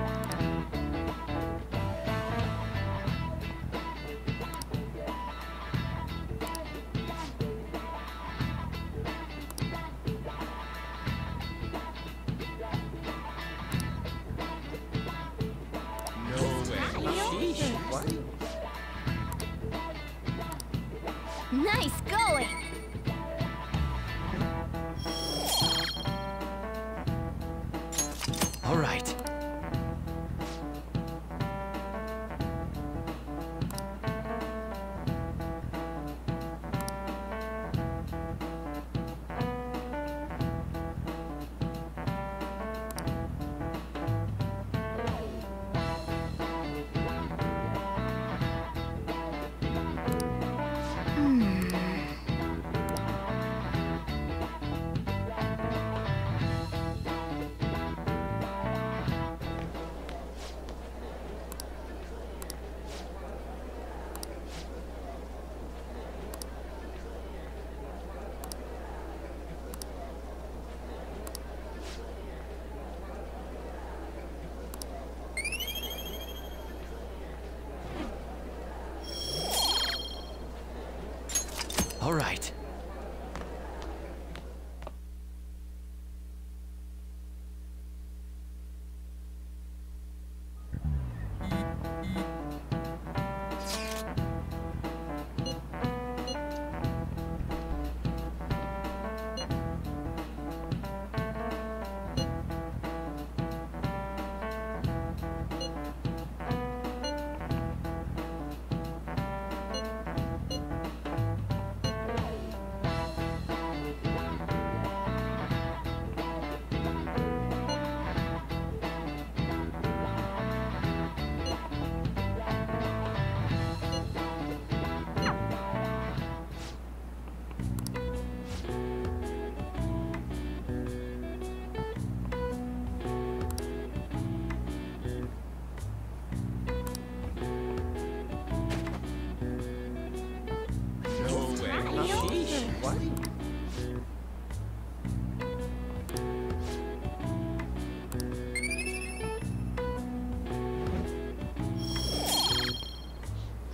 Nice going! All right. All right.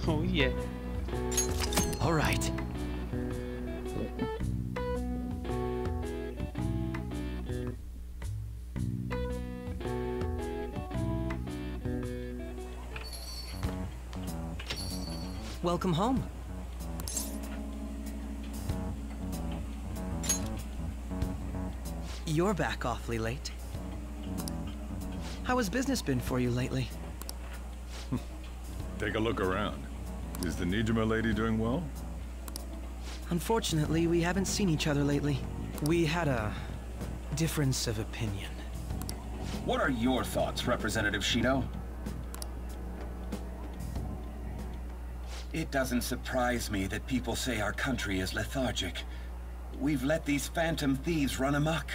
Oh yeah. All right. Welcome home. You're back awfully late. How has business been for you lately? Take a look around. Is the Nijima lady doing well? Unfortunately, we haven't seen each other lately. We had a difference of opinion. What are your thoughts, Representative Shido? It doesn't surprise me that people say our country is lethargic. We've let these phantom thieves run amok.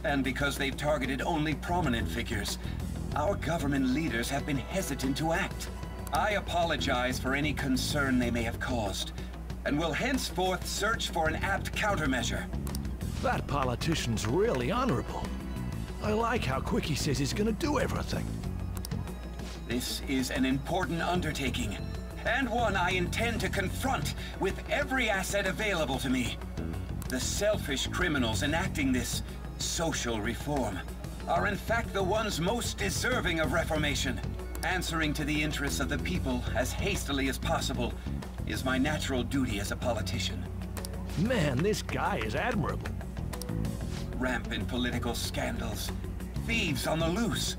And because they've targeted only prominent figures, our government leaders have been hesitant to act. I apologize for any concern they may have caused, and will henceforth search for an apt countermeasure. That politician's really honorable. I like how quick he says he's gonna do everything. This is an important undertaking, and one I intend to confront with every asset available to me. The selfish criminals enacting this social reform are in fact the ones most deserving of reformation. Answering to the interests of the people as hastily as possible is my natural duty as a politician. Man, this guy is admirable. Rampant political scandals, thieves on the loose.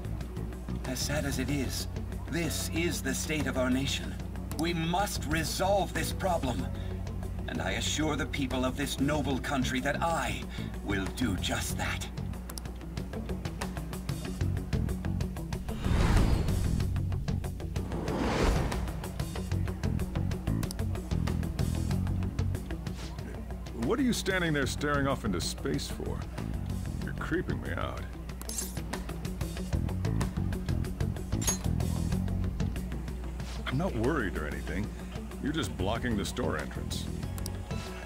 As sad as it is, This is the state of our nation. We must resolve this problem. And I assure the people of this noble country that I will do just that. What are you standing there staring off into space for? You're creeping me out. I'm not worried or anything. You're just blocking the store entrance.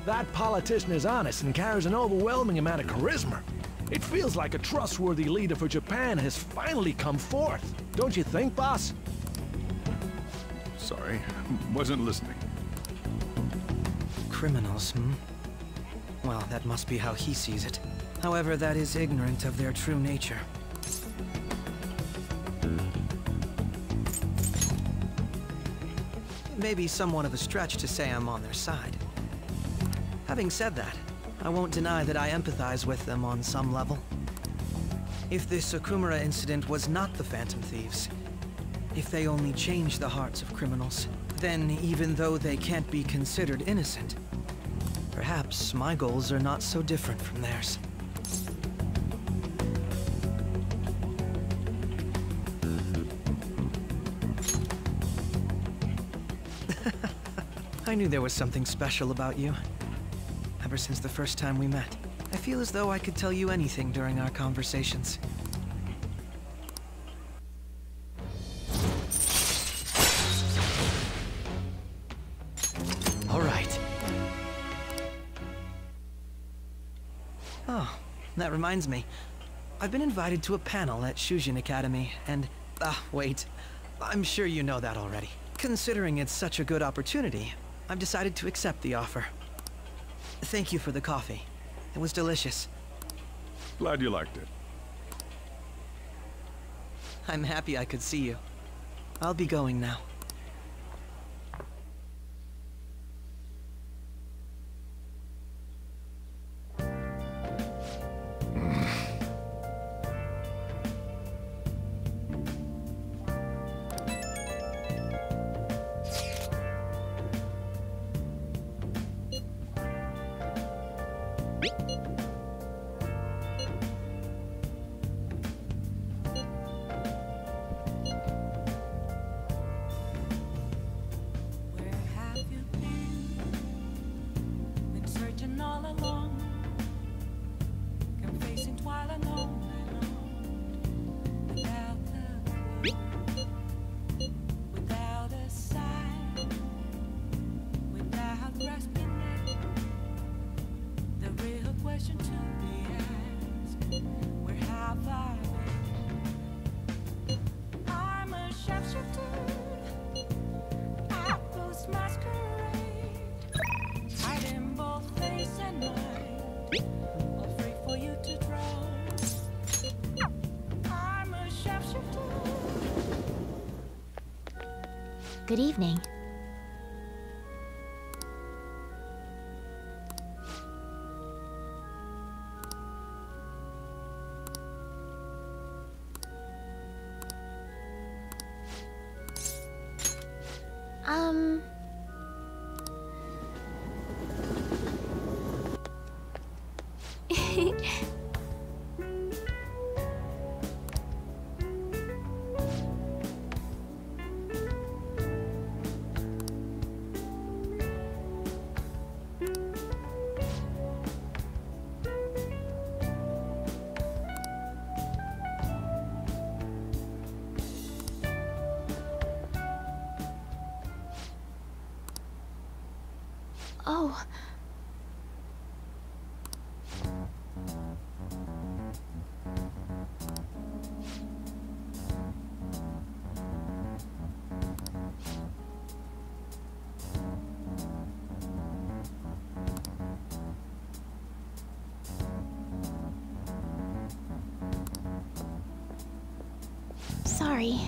That politician is honest and carries an overwhelming amount of charisma. It feels like a trustworthy leader for Japan has finally come forth. Don't you think, boss? Sorry, wasn't listening. Criminals, Well, that must be how he sees it. However, that is ignorant of their true nature. It may be somewhat of a stretch to say I'm on their side. Having said that, I won't deny that I empathize with them on some level. If this Okumura incident was not the Phantom Thieves, if they only changed the hearts of criminals, then even though they can't be considered innocent, perhaps my goals are not so different from theirs. I knew there was something special about you. Ever since the first time we met, I feel as though I could tell you anything during our conversations. All right. Oh, that reminds me. I've been invited to a panel at Shujin Academy, and... wait. I'm sure you know that already. Considering it's such a good opportunity, I've decided to accept the offer. Thank you for the coffee. It was delicious. Glad you liked it. I'm happy I could see you. I'll be going now. Good evening. Oh. Sorry.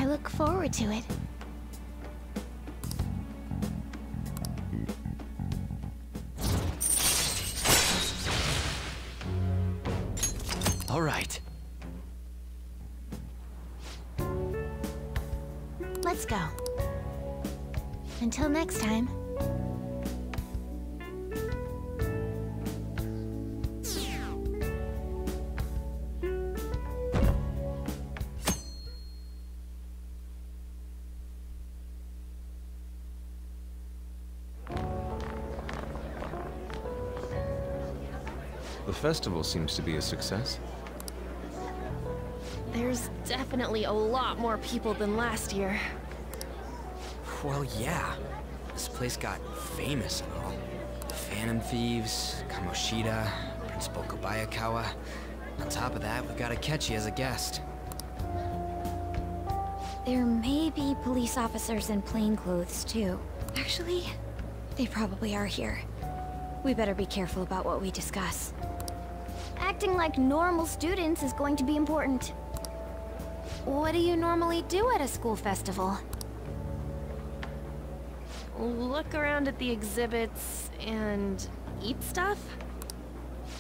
look forward to it. All right. Let's go. Until next time. The festival seems to be a success. There's definitely a lot more people than last year. Well, yeah. This place got famous and all. Phantom Thieves, Kamoshida, Principal Kobayakawa. On top of that, we've got Akechi as a guest. There may be police officers in plainclothes, too. Actually, they probably are here. We better be careful about what we discuss. Acting like normal students is going to be important. What do you normally do at a school festival? Look around at the exhibits and eat stuff?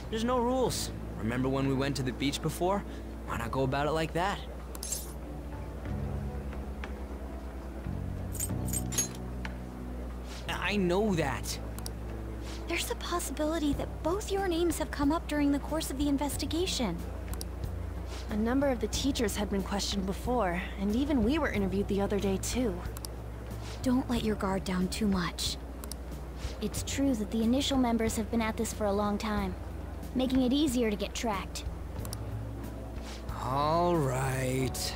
There's no rules. Remember when we went to the beach before? Why not go about it like that? I know that. There's a possibility that both your names have come up during the course of the investigation. A number of the teachers had been questioned before, and even we were interviewed the other day too. Don't let your guard down too much. It's true that the initial members have been at this for a long time, making it easier to get tracked. All right.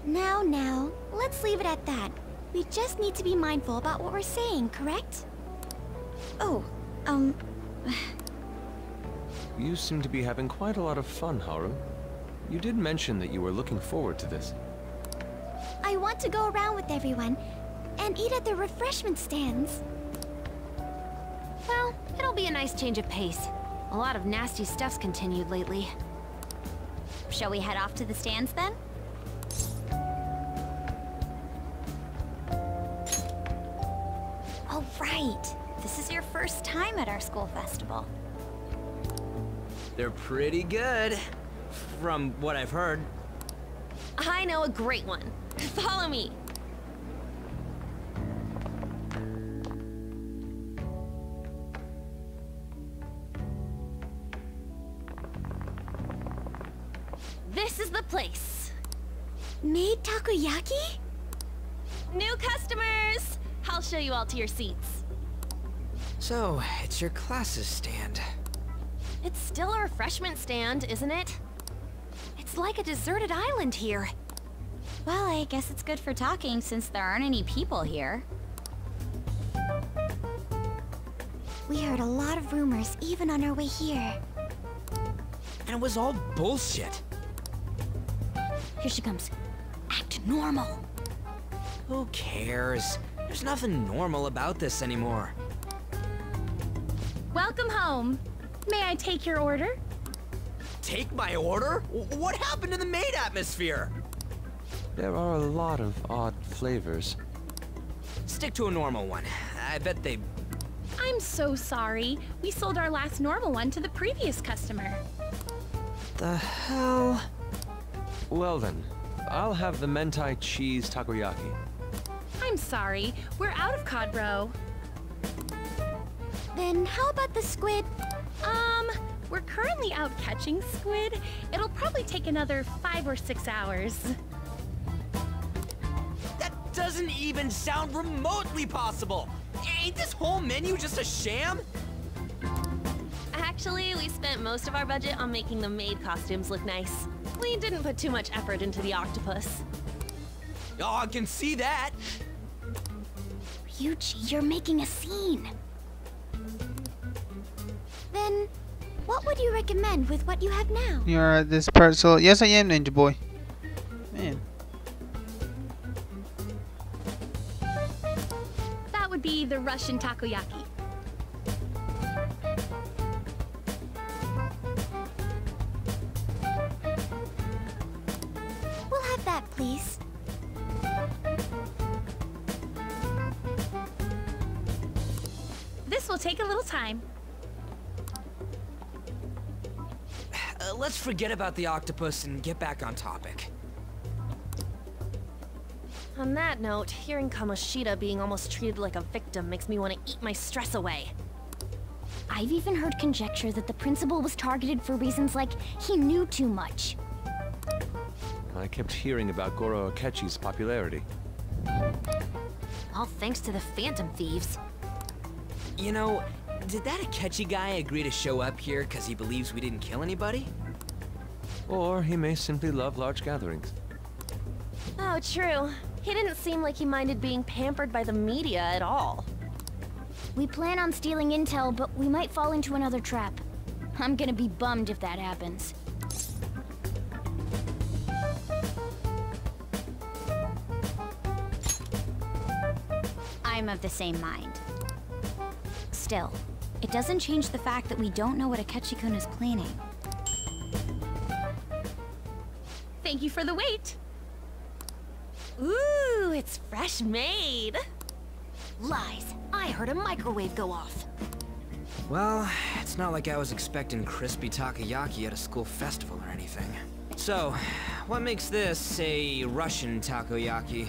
Now, let's leave it at that. We just need to be mindful about what we're saying, correct? Oh, You seem to be having quite a lot of fun, Haru. You did mention that you were looking forward to this. I want to go around with everyone and eat at the refreshment stands. Well, it'll be a nice change of pace. A lot of nasty stuff's continued lately. Shall we head off to the stands then? Oh, right. This is your first time at our school festival. They're pretty good, from what I've heard. I know a great one. Follow me. This is the place. Made takoyaki? New customers! I'll show you all to your seats. So, it's your class's stand. It's still a refreshment stand, isn't it? It's like a deserted island here. Well, I guess it's good for talking since there aren't any people here. We heard a lot of rumors even on our way here. And it was all bullshit. Here she comes. Act normal. Who cares? There's nothing normal about this anymore. Welcome home. May I take your order? Take my order? What happened to the maid atmosphere? There are a lot of odd flavors. Stick to a normal one. I bet they... I'm so sorry. We sold our last normal one to the previous customer. The hell? Well then, I'll have the mentai cheese takoyaki. I'm sorry. We're out of cod roe. Then how about the squid? We're currently out catching squid. It'll probably take another 5 or 6 hours. That doesn't even sound remotely possible! Ain't this whole menu just a sham? Actually, we spent most of our budget on making the maid costumes look nice. We didn't put too much effort into the octopus. Oh, I can see that! Ryuji, you're making a scene. Then, what would you recommend with what you have now? You're at this part, so yes I am Ninja Boy. Man. That would be the Russian takoyaki. We'll have that, please. will take a little time. Let's forget about the octopus and get back on topic. On that note, hearing Kamoshida being almost treated like a victim makes me want to eat my stress away. I've even heard conjecture that the principal was targeted for reasons like he knew too much. I kept hearing about Goro Akechi's popularity. All thanks to the Phantom Thieves. You know, did that Akechi guy agree to show up here because he believes we didn't kill anybody? Or he may simply love large gatherings. Oh, true. He didn't seem like he minded being pampered by the media at all. We plan on stealing intel, but we might fall into another trap. I'm gonna be bummed if that happens. I'm of the same mind. Still, it doesn't change the fact that we don't know what Akechi-kun is planning. Thank you for the wait. Ooh, it's fresh made. Lies. I heard a microwave go off. Well, it's not like I was expecting crispy takoyaki at a school festival or anything. So, what makes this a Russian takoyaki?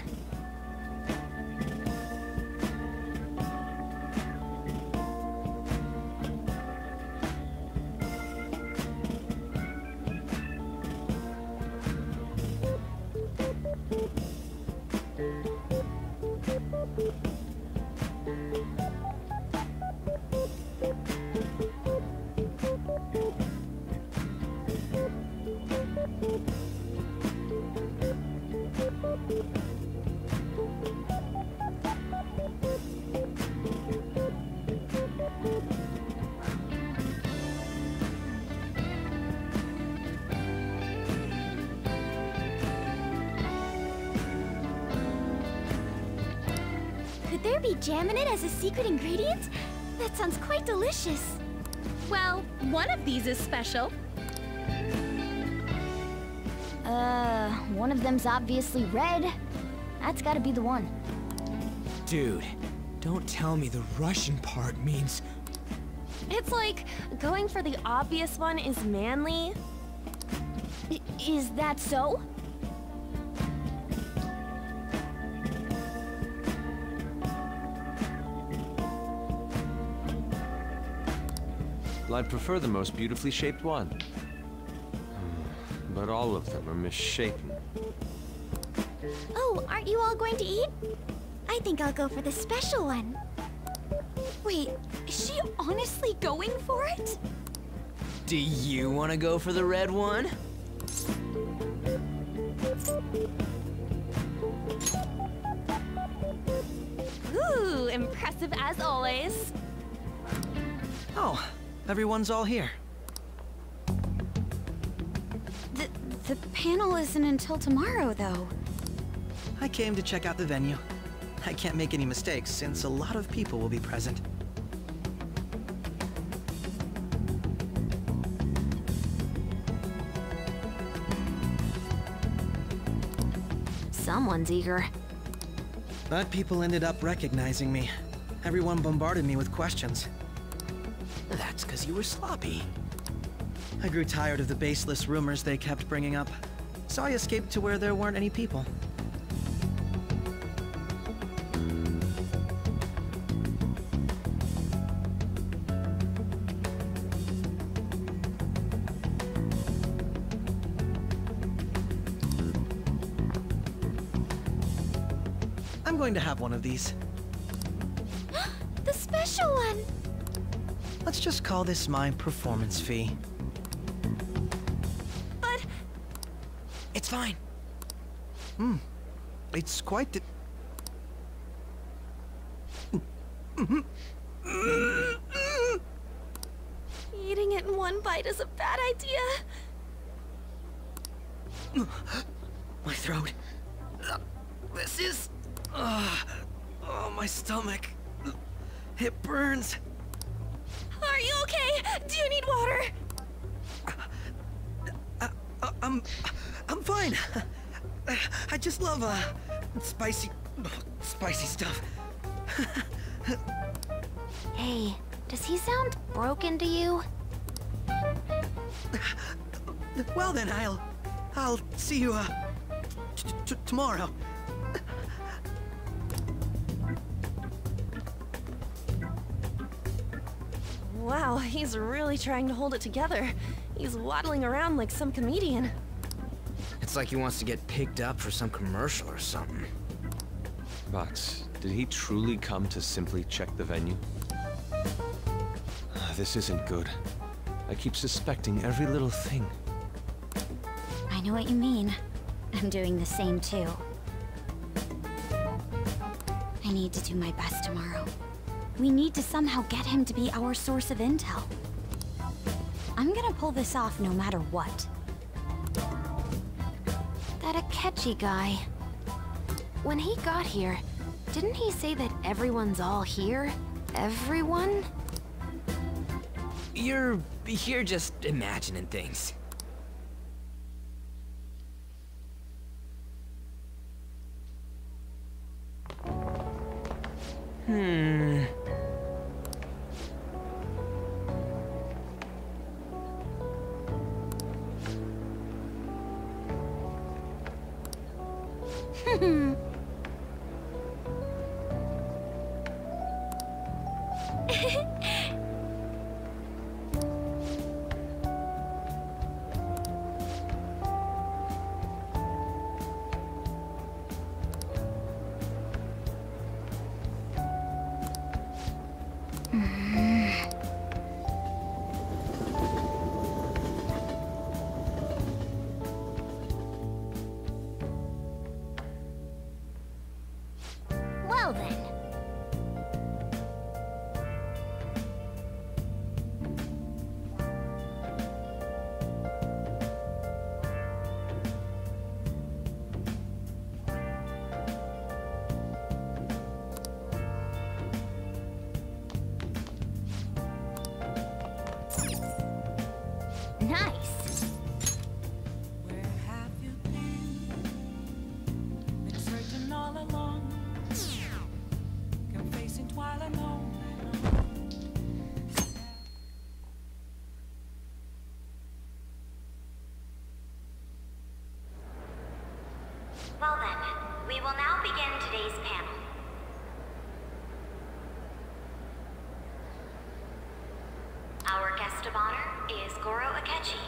Could there be jam in it as a secret ingredient? That sounds quite delicious. Well, one of these is special. One of them's obviously red. That's gotta be the one. Dude, don't tell me the Russian part means... It's like going for the obvious one is manly. Is that so? Well, I'd prefer the most beautifully shaped one. But all of them are misshapen. Oh, aren't you all going to eat? I think I'll go for the special one. Wait, is she honestly going for it? Do you want to go for the red one? Ooh, impressive as always. Oh, everyone's all here. The panel isn't until tomorrow, though. I came to check out the venue. I can't make any mistakes since a lot of people will be present. Someone's eager. But people ended up recognizing me. Everyone bombarded me with questions. That's because you were sloppy. I grew tired of the baseless rumors they kept bringing up, so I escaped to where there weren't any people. I'm going to have one of these. The special one! Let's just call this my performance fee. But... It's fine. It's quite the... Eating it in one bite is a bad idea. My throat. This is... oh, my stomach. It burns. Are you okay? Do you need water? I'm fine. I just love, spicy stuff. Hey, Does he sound broken to you? Well then, I'll see you, tomorrow. Wow, he's really trying to hold it together. He's waddling around like some comedian. It's like he wants to get picked up for some commercial or something. But did he truly come to simply check the venue? This isn't good. I keep suspecting every little thing. I know what you mean. I'm doing the same too. I need to do my best tomorrow. We need to somehow get him to be our source of intel. I'm gonna pull this off no matter what. That Akechi guy. When he got here, didn't he say that everyone's all here? Everyone? You're just imagining things. Well then. Nice. Where have you been searching all along, confessing while alone. Well then, we will now begin today's panel. Our guest of honor is Goro Akechi.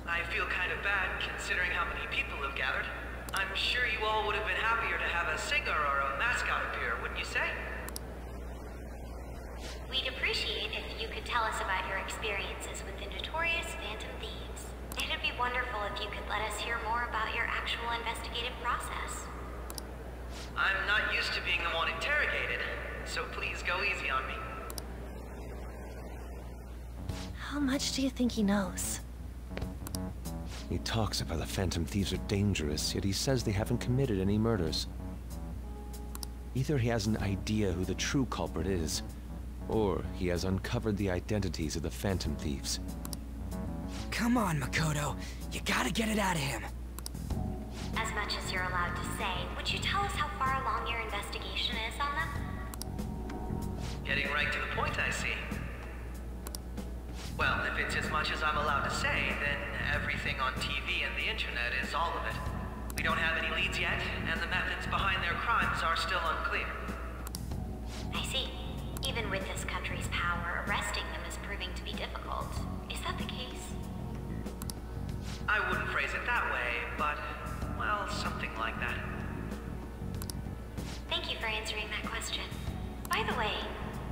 I feel kind of bad considering how many people have gathered. I'm sure you all would have been happier to have a singer or a mascot appear, wouldn't you say? We'd appreciate if you could tell us about your experiences with the notorious Phantom Thieves. It'd be wonderful if you could let us hear more about your actual investigative process. I'm not used to being the one interrogated, so please go easy on me. How much do you think he knows? He talks about the Phantom Thieves are dangerous, yet he says they haven't committed any murders. Either he has an idea who the true culprit is, or he has uncovered the identities of the Phantom Thieves. Come on, Makoto. You gotta get it out of him. As much as you're allowed to say, would you tell us how far along your investigation is on them? Getting right to the point, I see. Well, if it's as much as I'm allowed to say, then everything on TV and the internet is all of it. We don't have any leads yet, and the methods behind their crimes are still unclear. I see. Even with this country's power, arresting them is proving to be difficult. Is that the case? I wouldn't phrase it that way, but, well, something like that. Thank you for answering that question. By the way,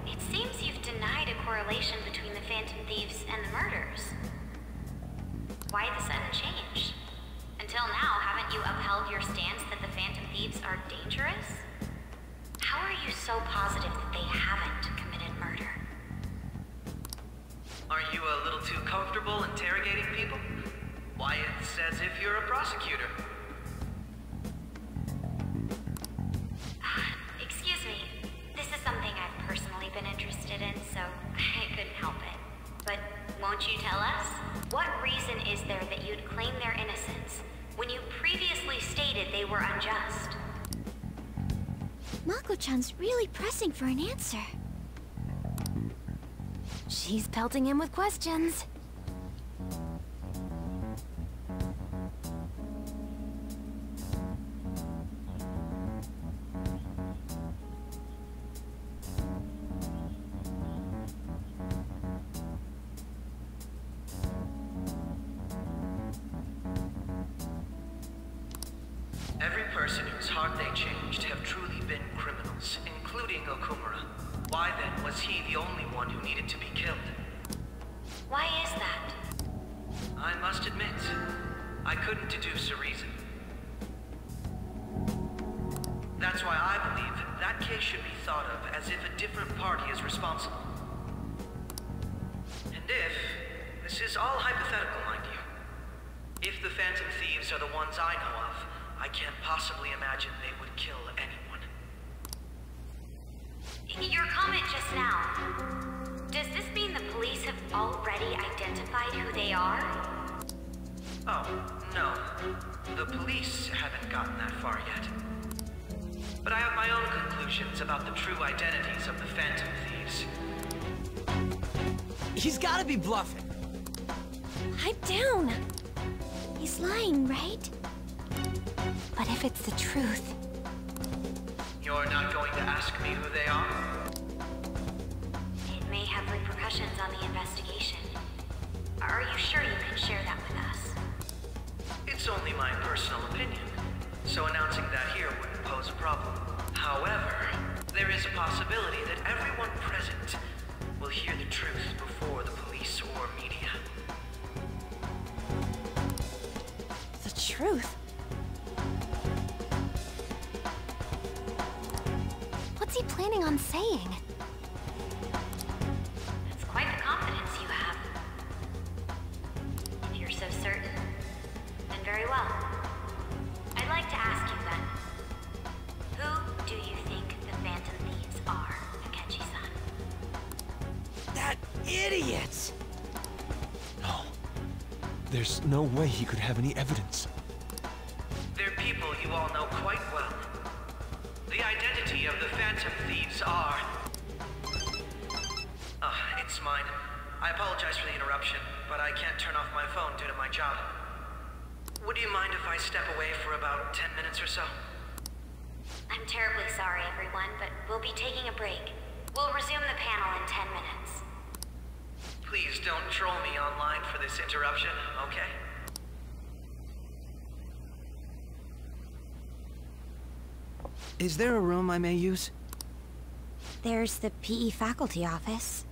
it seems you've denied a correlation between the Phantom Thieves and the murders. Why the sudden change? Until now, haven't you upheld your stance that the Phantom Thieves are dangerous? How are you so positive that they haven't committed murder? Aren't you a little too comfortable interrogating people? Why, it's as if you're a prosecutor. Excuse me. This is something I've personally been interested in, so I couldn't help it. But won't you tell us? What reason is there that you'd claim their innocence when you previously stated they were unjust? Mako-chan's really pressing for an answer. He's pelting him with questions. Every person whose heart they changed have truly been criminals, including Okumura. Why then was he the only one who needed to be killed? Why is that? I must admit, I couldn't deduce a reason. That's why I believe that case should be thought of as if a different party is responsible. And if, this is all hypothetical, mind you, if the Phantom Thieves are the ones I know of, I can't possibly imagine they would kill anyone. Your comment just now, does this mean the police have already identified who they are? Oh, no. The police haven't gotten that far yet. But I have my own conclusions about the true identities of the Phantom Thieves. He's gotta be bluffing. Pipe down. He's lying, right? But if it's the truth... You're not going to ask me who they are? It may have repercussions on the investigation. Are you sure you can share that with us? It's only my personal opinion, so announcing that here wouldn't pose a problem. However, there is a possibility that everyone present will hear the truth before the police or media. The truth? What's he planning on saying? That's quite the confidence you have. If you're so certain, then very well. I'd like to ask you then, who do you think the Phantom Thieves are, Akechi-san? That idiot! No. There's no way he could have any evidence. They're people you all know quite well. The identity of the Phantom Thieves are... it's mine. I apologize for the interruption, but I can't turn off my phone due to my job. Would you mind if I step away for about 10 minutes or so? I'm terribly sorry, everyone, but we'll be taking a break. We'll resume the panel in 10 minutes. Please don't troll me online for this interruption, okay? Is there a room I may use? There's the PE faculty office.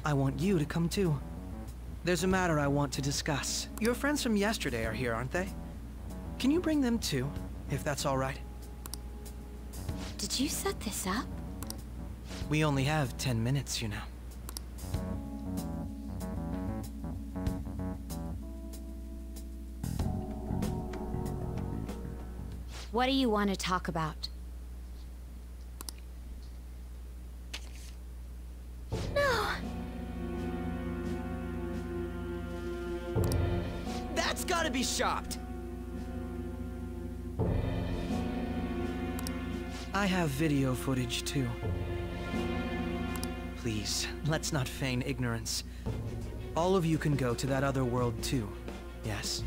I want you to come too. There's a matter I want to discuss. Your friends from yesterday are here, aren't they? Can you bring them too, if that's all right? Did you set this up? We only have 10 minutes, you know. What do you want to talk about? No! That's gotta be shopped! I have video footage too. Please, let's not feign ignorance. All of you can go to that other world too, yes?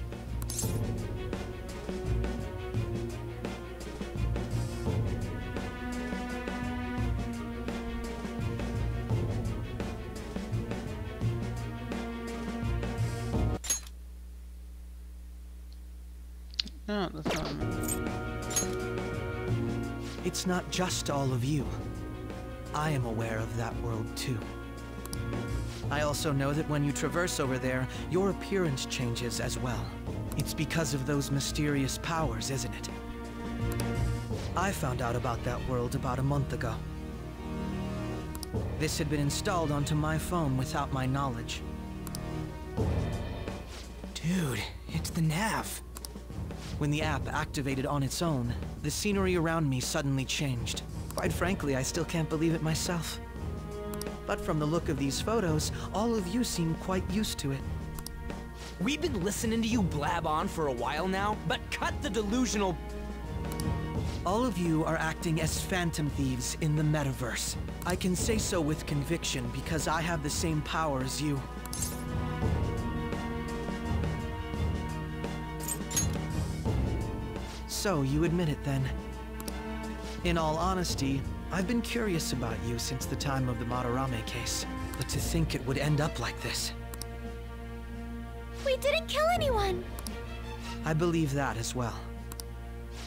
No, that's not me. It's not just all of you. I am aware of that world too. I also know that when you traverse over there, your appearance changes as well. It's because of those mysterious powers, isn't it? I found out about that world about a month ago. This had been installed onto my phone without my knowledge. Dude, it's the nav. When the app activated on its own, the scenery around me suddenly changed. Quite frankly, I still can't believe it myself. But from the look of these photos, all of you seem quite used to it. We've been listening to you blab on for a while now, but cut the delusional... All of you are acting as phantom thieves in the metaverse. I can say so with conviction because I have the same power as you. So, you admit it then. In all honesty, I've been curious about you since the time of the Madarame case. But to think it would end up like this. We didn't kill anyone! I believe that as well.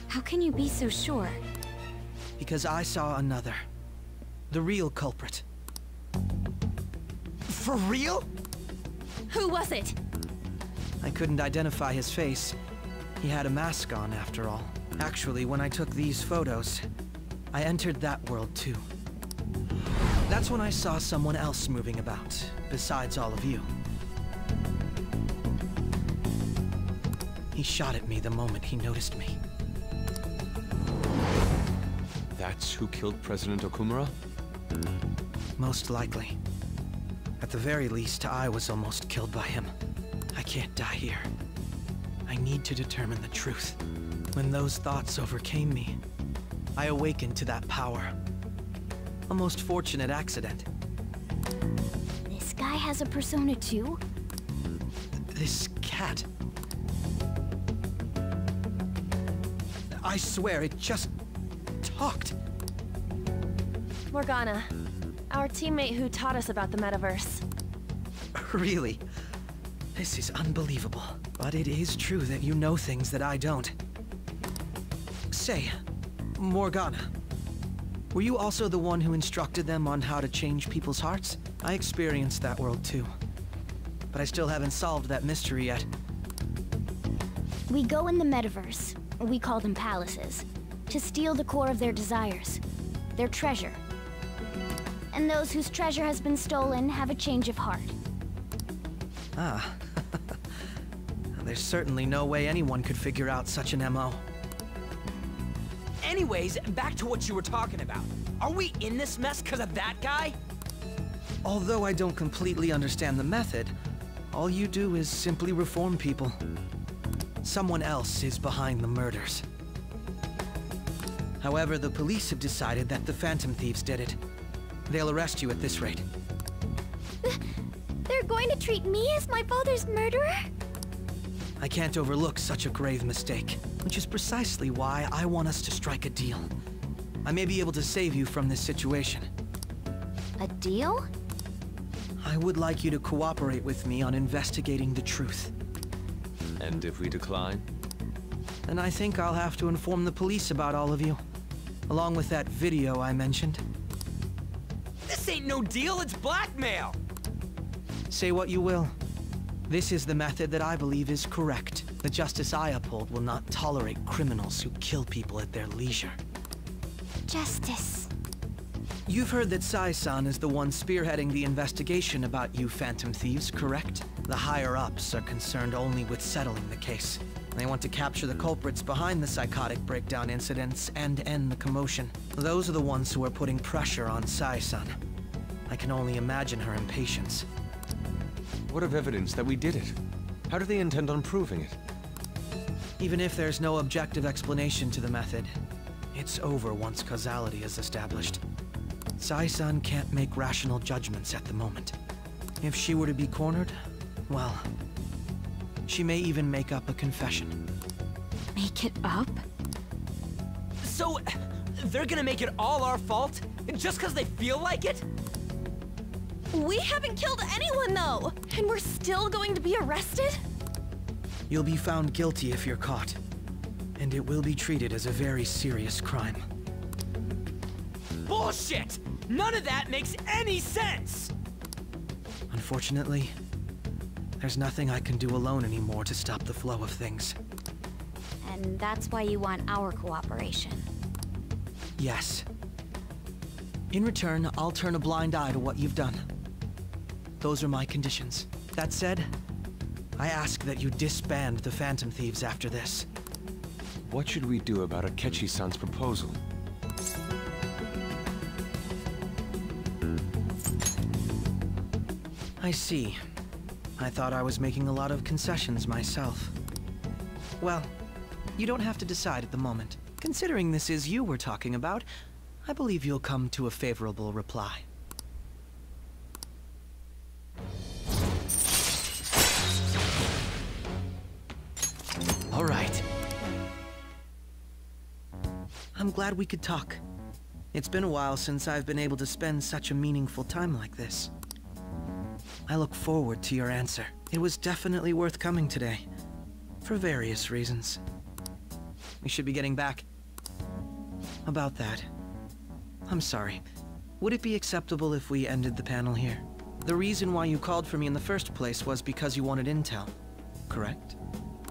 How can you be so sure? Because I saw another. The real culprit. For real? Who was it? I couldn't identify his face. He had a mask on, after all. Actually, when I took these photos, I entered that world too. That's when I saw someone else moving about, besides all of you. He shot at me the moment he noticed me. That's who killed President Okumura? Most likely. At the very least, I was almost killed by him. I can't die here. I need to determine the truth. When those thoughts overcame me, I awakened to that power. A most fortunate accident. This guy has a persona too? This cat. I swear, it just talked. Morgana, our teammate who taught us about the metaverse. Really? This is unbelievable. But it is true that you know things that I don't. Say, Morgana, were you also the one who instructed them on how to change people's hearts? I experienced that world too. But I still haven't solved that mystery yet. We go in the metaverse, we call them palaces, to steal the core of their desires, their treasure. And those whose treasure has been stolen have a change of heart. Ah. There's certainly no way anyone could figure out such an MO. Anyways, back to what you were talking about. Are we in this mess because of that guy? Although I don't completely understand the method, all you do is simply reform people. Someone else is behind the murders. However, the police have decided that the Phantom Thieves did it. They'll arrest you at this rate. They're going to treat me as my father's murderer? I can't overlook such a grave mistake, which is precisely why I want us to strike a deal. I may be able to save you from this situation. A deal? I would like you to cooperate with me on investigating the truth. And if we decline? Then I think I'll have to inform the police about all of you, along with that video I mentioned. This ain't no deal, it's blackmail! Say what you will. This is the method that I believe is correct. The justice I uphold will not tolerate criminals who kill people at their leisure. Justice. You've heard that Sai-san is the one spearheading the investigation about you Phantom Thieves, correct? The higher-ups are concerned only with settling the case. They want to capture the culprits behind the psychotic breakdown incidents and end the commotion. Those are the ones who are putting pressure on Sai-san. I can only imagine her impatience. What of evidence that we did it? How do they intend on proving it? Even if there's no objective explanation to the method, it's over once causality is established. Sai-san can't make rational judgments at the moment. If she were to be cornered, well, she may even make up a confession. Make it up? So, they're gonna make it all our fault? Just because they feel like it? We haven't killed anyone, though! And we're still going to be arrested? You'll be found guilty if you're caught. And it will be treated as a very serious crime. Bullshit! None of that makes any sense! Unfortunately, there's nothing I can do alone anymore to stop the flow of things. And that's why you want our cooperation. Yes. In return, I'll turn a blind eye to what you've done. Those are my conditions. That said, I ask that you disband the Phantom Thieves after this. What should we do about Akechi-san's proposal? I see. I thought I was making a lot of concessions myself. Well, you don't have to decide at the moment. Considering this is you we're talking about, I believe you'll come to a favorable reply. All right. I'm glad we could talk. It's been a while since I've been able to spend such a meaningful time like this. I look forward to your answer. It was definitely worth coming today, for various reasons. We should be getting back. About that, I'm sorry. Would it be acceptable if we ended the panel here? The reason why you called for me in the first place was because you wanted intel, correct?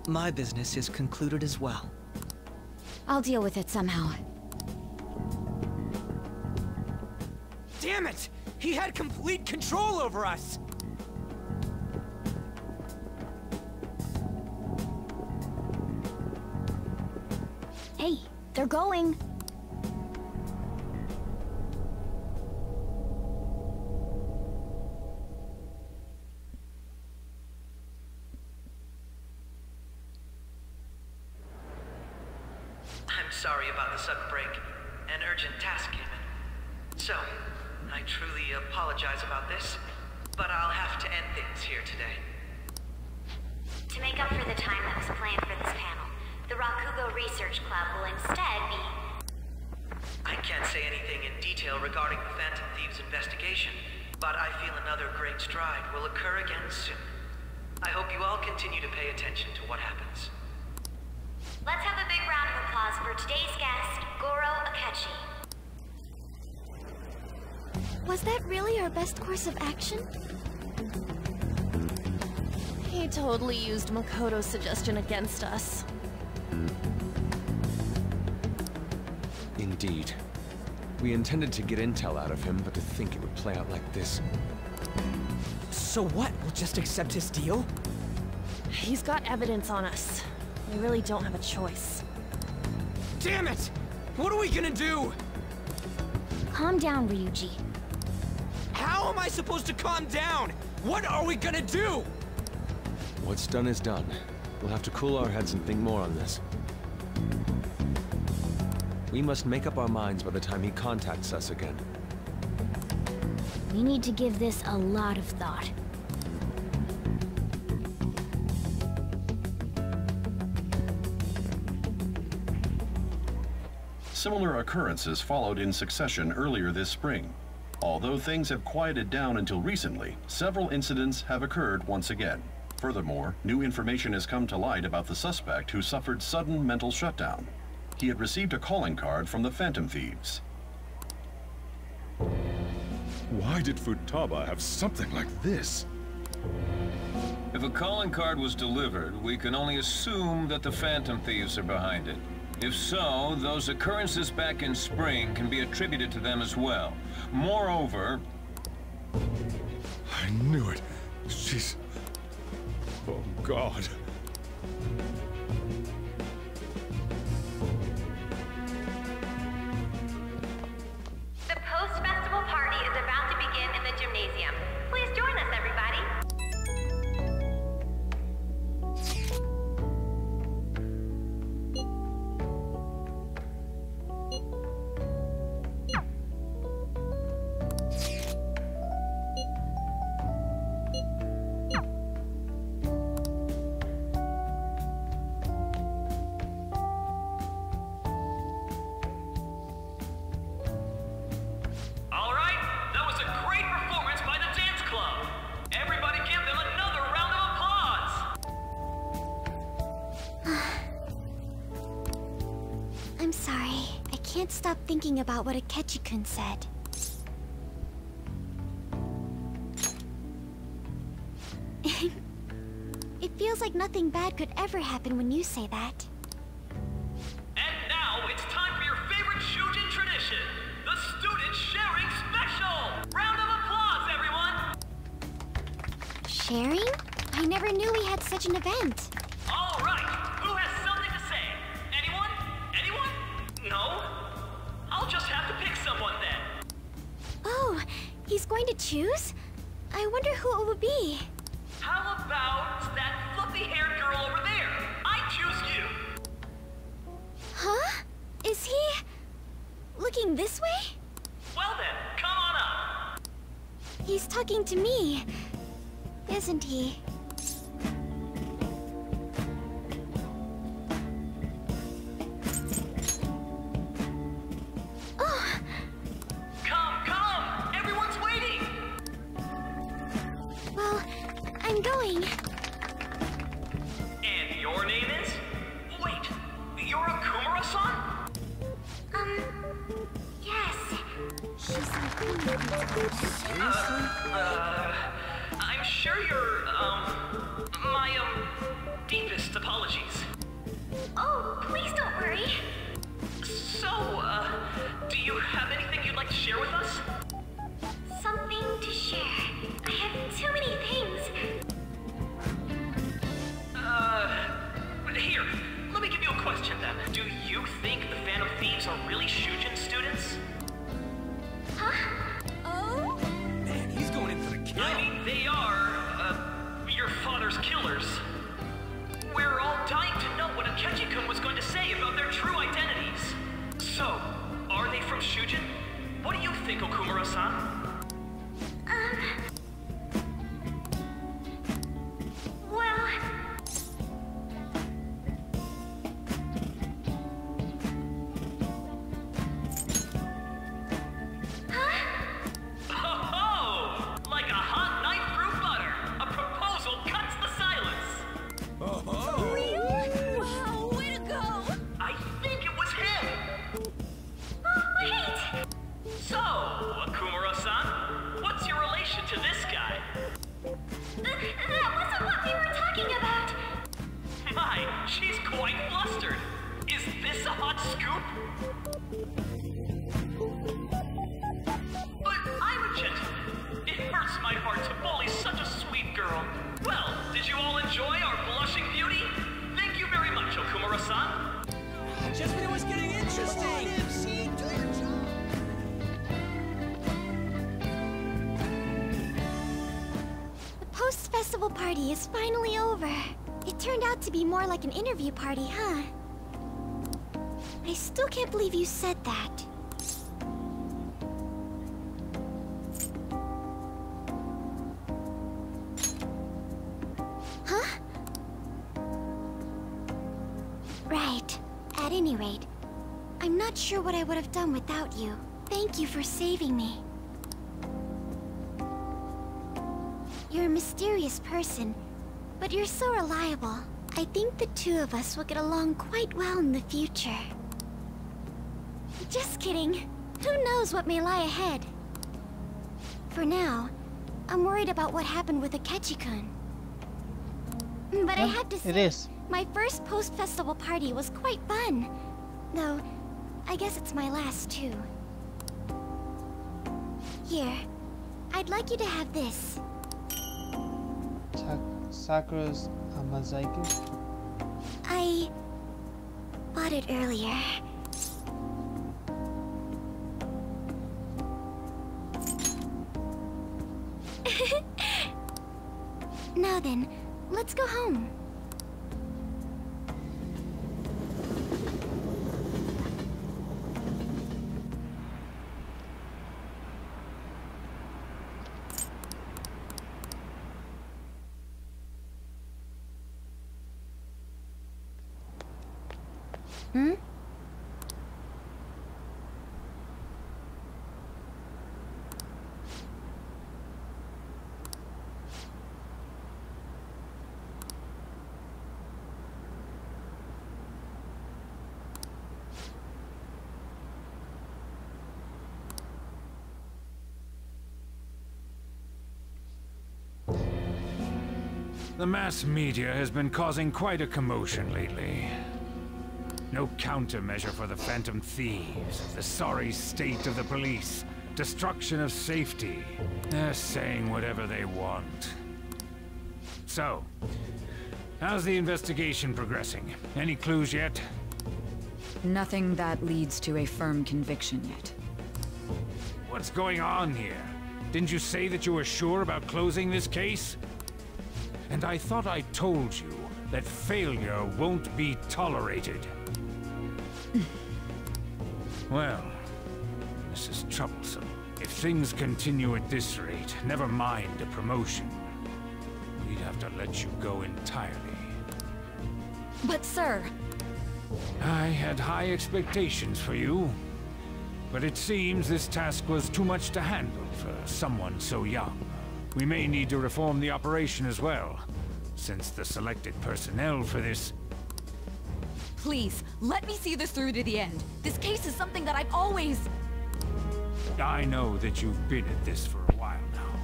My business is concluded as well. I'll deal with it somehow. Damn it! He had complete control over us! Hey, they're going. I'm sorry about the sudden break. An urgent task came in. So, I truly apologize about this, but I'll have to end things here today. To make up for the time that was planned for this panel, the Rakugo Research Club will instead be... I can't say anything in detail regarding the Phantom Thieves investigation, but I feel another great stride will occur again soon. I hope you all continue to pay attention to what happens. Let's have a big round of applause for today's guest, Goro Akechi. Was that really our best course of action? He totally used Makoto's suggestion against us. Indeed. We intended to get intel out of him, but to think it would play out like this. So what? We'll just accept his deal? He's got evidence on us. We really don't have a choice. Damn it! What are we gonna do? Calm down, Ryuji. How am I supposed to calm down? What are we gonna do? What's done is done. We'll have to cool our heads and think more on this. We must make up our minds by the time he contacts us again. We need to give this a lot of thought. Similar occurrences followed in succession earlier this spring. Although things have quieted down until recently, several incidents have occurred once again. Furthermore, new information has come to light about the suspect who suffered sudden mental shutdown. He had received a calling card from the Phantom Thieves. Why did Futaba have something like this? If a calling card was delivered, we can only assume that the Phantom Thieves are behind it. If so, those occurrences back in spring can be attributed to them as well. Moreover... I knew it. She's... Oh, God. The post-festival party is about to begin in the gymnasium. Please join us, everybody. I'm sorry. I can't stop thinking about what Akechi-kun said. It feels like nothing bad could ever happen when you say that. And now it's time for your favorite Shujin tradition, the Student Sharing Special! Round of applause, everyone! Sharing? I never knew we had such an event. All right, who has something to say? Anyone? Anyone? No? I'll just have to pick someone then. Oh, he's going to choose? I wonder who it would be. How about that fluffy-haired girl over there? I choose you! Huh? going this way? Well then, come on up. He's talking to me, isn't he? Oh. Come! Everyone's waiting! Well, I'm going. And your name is? Wait, you're a Kumura-san? Yes. She's I'm sure you're, my, deepest apologies. Oh, please don't worry. So, do you have anything you'd like to share with us? Something to share. I have too many things. Here, let me give you a question then. Do you think the Phantom Thieves are really Shujin students? Huh? Oh? Man, he's going in for the kill. I mean, they are, your father's killers. We're all dying to know what Akechi-kun was going to say about their true identities. So, are they from Shujin? What do you think, Okumura-san? Well... Oh, like a hot knife through butter. A proposal cuts the silence. Really? Wow, way to go! I think it was him. Oh, wait! So, Akumura-san, what's your relation to this guy? That wasn't what we were talking about! My, she's quite flustered. Is this a hot scoop? But I'm a gentleman. It hurts my heart to bully such a sweet girl. Well, did you all enjoy our blushing beauty? Thank you very much, Okumura-san. Just when it was getting interesting. MC, do your job. The post-festival party is finally over. It turned out to be more like an interview party, huh? I still can't believe you said that. Huh? Right. At any rate, I'm not sure what I would have done without you. Thank you for saving me. You're a mysterious person, but you're so reliable. I think the two of us will get along quite well in the future. Just kidding. Who knows what may lie ahead? For now, I'm worried about what happened with Akechi-kun. But I have to say, my first post-festival party was quite fun. Though, I guess it's my last too. Here, I'd like you to have this. Sakura's Amazaiki? I bought it earlier. Now then, let's go home. Hmm? The mass media has been causing quite a commotion lately. No countermeasure for the Phantom Thieves, the sorry state of the police, destruction of safety. They're saying whatever they want. So, how's the investigation progressing? Any clues yet? Nothing that leads to a firm conviction yet. What's going on here? Didn't you say that you were sure about closing this case? And I thought I told you that failure won't be tolerated. Well, This is troublesome. If things continue at this rate, never mind a promotion. We'd have to let you go entirely. But sir... I had high expectations for you. But it seems this task was too much to handle for someone so young. We may need to reform the operation as well, since the selected personnel for this... Please, let me see this through to the end. This case is something that I've always... I know that you've been at this for a while now.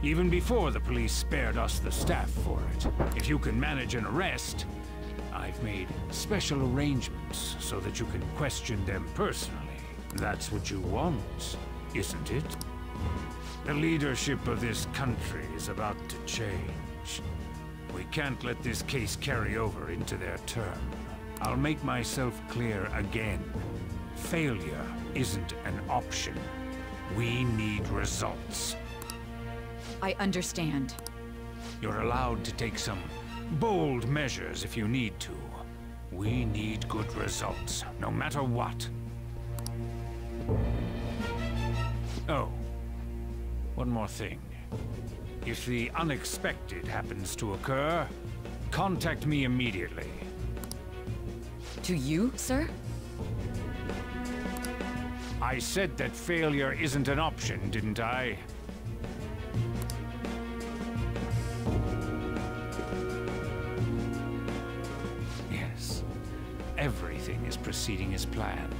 Even before the police spared us the staff for it. If you can manage an arrest, I've made special arrangements so that you can question them personally. That's what you want, isn't it? The leadership of this country is about to change. We can't let this case carry over into their term. I'll make myself clear again. Failure isn't an option. We need results. I understand. You're allowed to take some bold measures if you need to. We need good results, no matter what. Oh, one more thing. If the unexpected happens to occur, contact me immediately. To you, sir? I said that failure isn't an option, didn't I? Yes. Everything is proceeding as planned.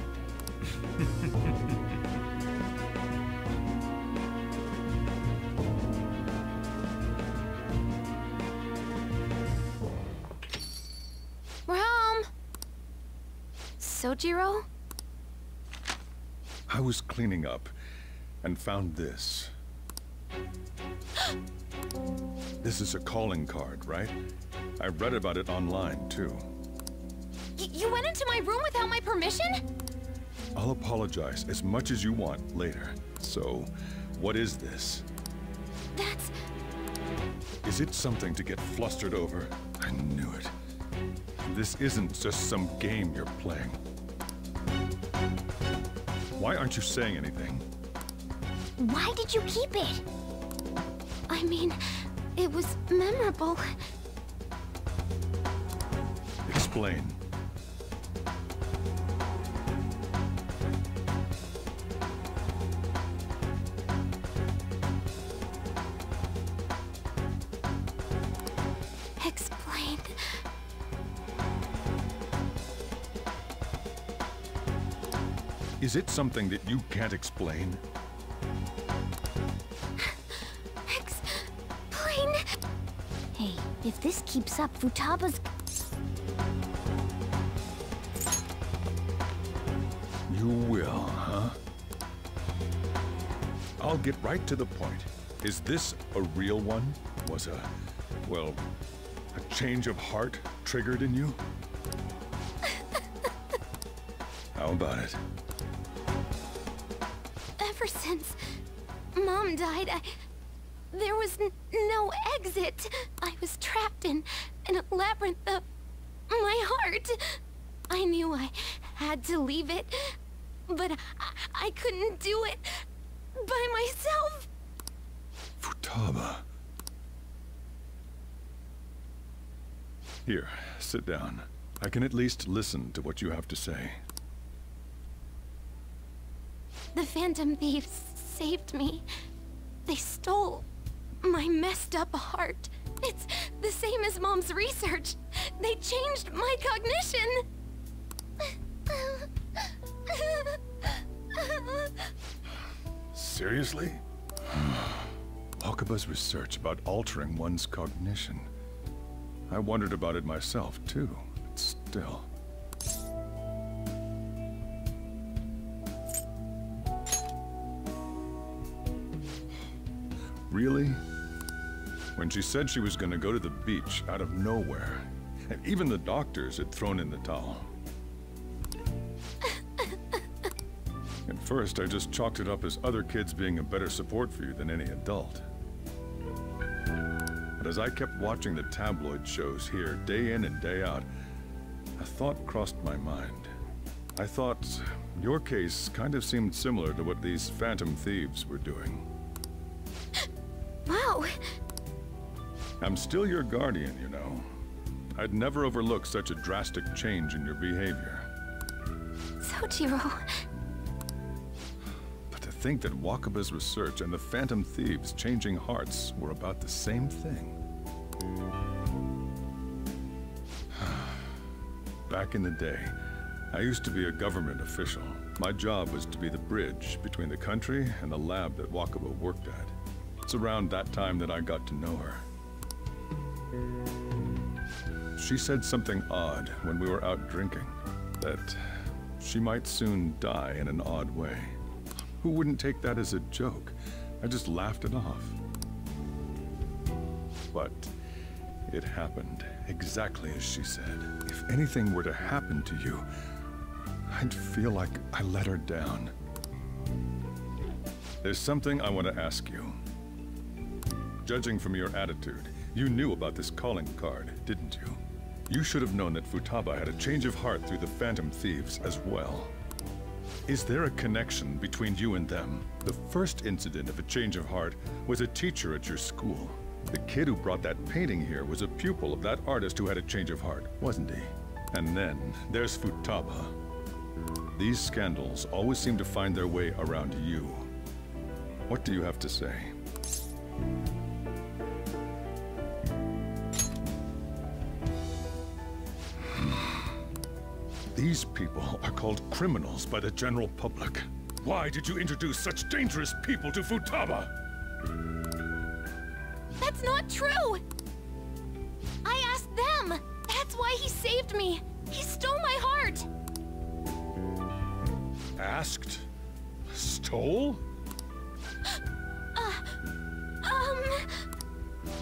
We're home! Sojiro? I was cleaning up and found this. This is a calling card, right? I read about it online, too. You went into my room without my permission? I'll apologize as much as you want later. So, what is this? That's... Is it something to get flustered over? I knew it. This isn't just some game you're playing. Why aren't you saying anything? Why did you keep it? I mean, it was memorable. Explain. Explain. Is it something that you can't explain? Explain. Hey, if this keeps up, Futaba's... You will, huh? I'll get right to the point. Is this a real one? Was well, a change of heart triggered in you? How about it? Ever since Mom died, there was no exit. I was trapped in a labyrinth of my heart. I knew I had to leave it, but I couldn't do it by myself. Futaba. Here, sit down. I can at least listen to what you have to say. The Phantom Thieves saved me. They stole my messed up heart. It's the same as Mom's research. They changed my cognition. Seriously? Okaba's research about altering one's cognition. I wondered about it myself, too, but still. Really? When she said she was going to go to the beach out of nowhere, and even the doctors had thrown in the towel. At first, I just chalked it up as other kids being a better support for you than any adult. But as I kept watching the tabloid shows here, day in and day out, a thought crossed my mind. I thought your case kind of seemed similar to what these phantom thieves were doing. Wow. I'm still your guardian, you know. I'd never overlook such a drastic change in your behavior. Sojiro. But to think that Wakaba's research and the phantom thieves changing hearts were about the same thing. Back in the day, I used to be a government official. My job was to be the bridge between the country and the lab that Wakaba worked at. It's around that time that I got to know her. She said something odd when we were out drinking, that she might soon die in an odd way. Who wouldn't take that as a joke? I just laughed it off. But it happened exactly as she said. If anything were to happen to you, I'd feel like I let her down. There's something I want to ask you. Judging from your attitude, you knew about this calling card, didn't you? You should have known that Futaba had a change of heart through the Phantom Thieves as well. Is there a connection between you and them? The first incident of a change of heart was a teacher at your school. The kid who brought that painting here was a pupil of that artist who had a change of heart, wasn't he? And then there's Futaba. These scandals always seem to find their way around you. What do you have to say? These people are called criminals by the general public. Why did you introduce such dangerous people to Futaba? That's not true! I asked them! That's why he saved me! He stole my heart! Asked? Stole?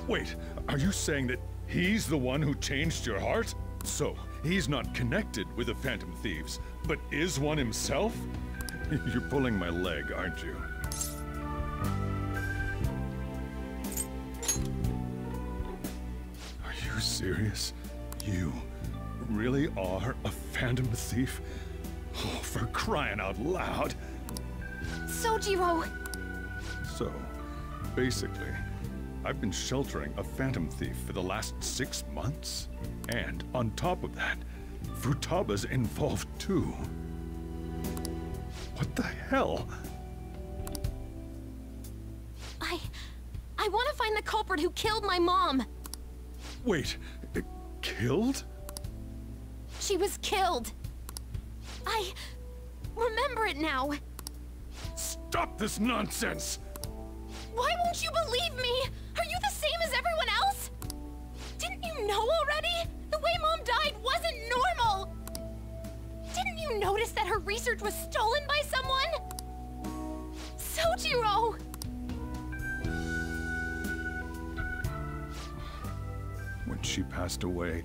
Wait, are you saying that he's the one who changed your heart? So, he's not connected with the Phantom Thieves, but is one himself? You're pulling my leg, aren't you? Are you serious? You really are a Phantom Thief? Oh, for crying out loud! Sojiro! So, basically, I've been sheltering a Phantom Thief for the last 6 months. And on top of that, Futaba's involved too. What the hell? I want to find the culprit who killed my mom! Wait, killed? She was killed! I remember it now! Stop this nonsense! Why won't you believe me? Are you the same as everyone else? Didn't you know already? The way Mom died wasn't normal! Didn't you notice that her research was stolen by someone? Sojiro! When she passed away,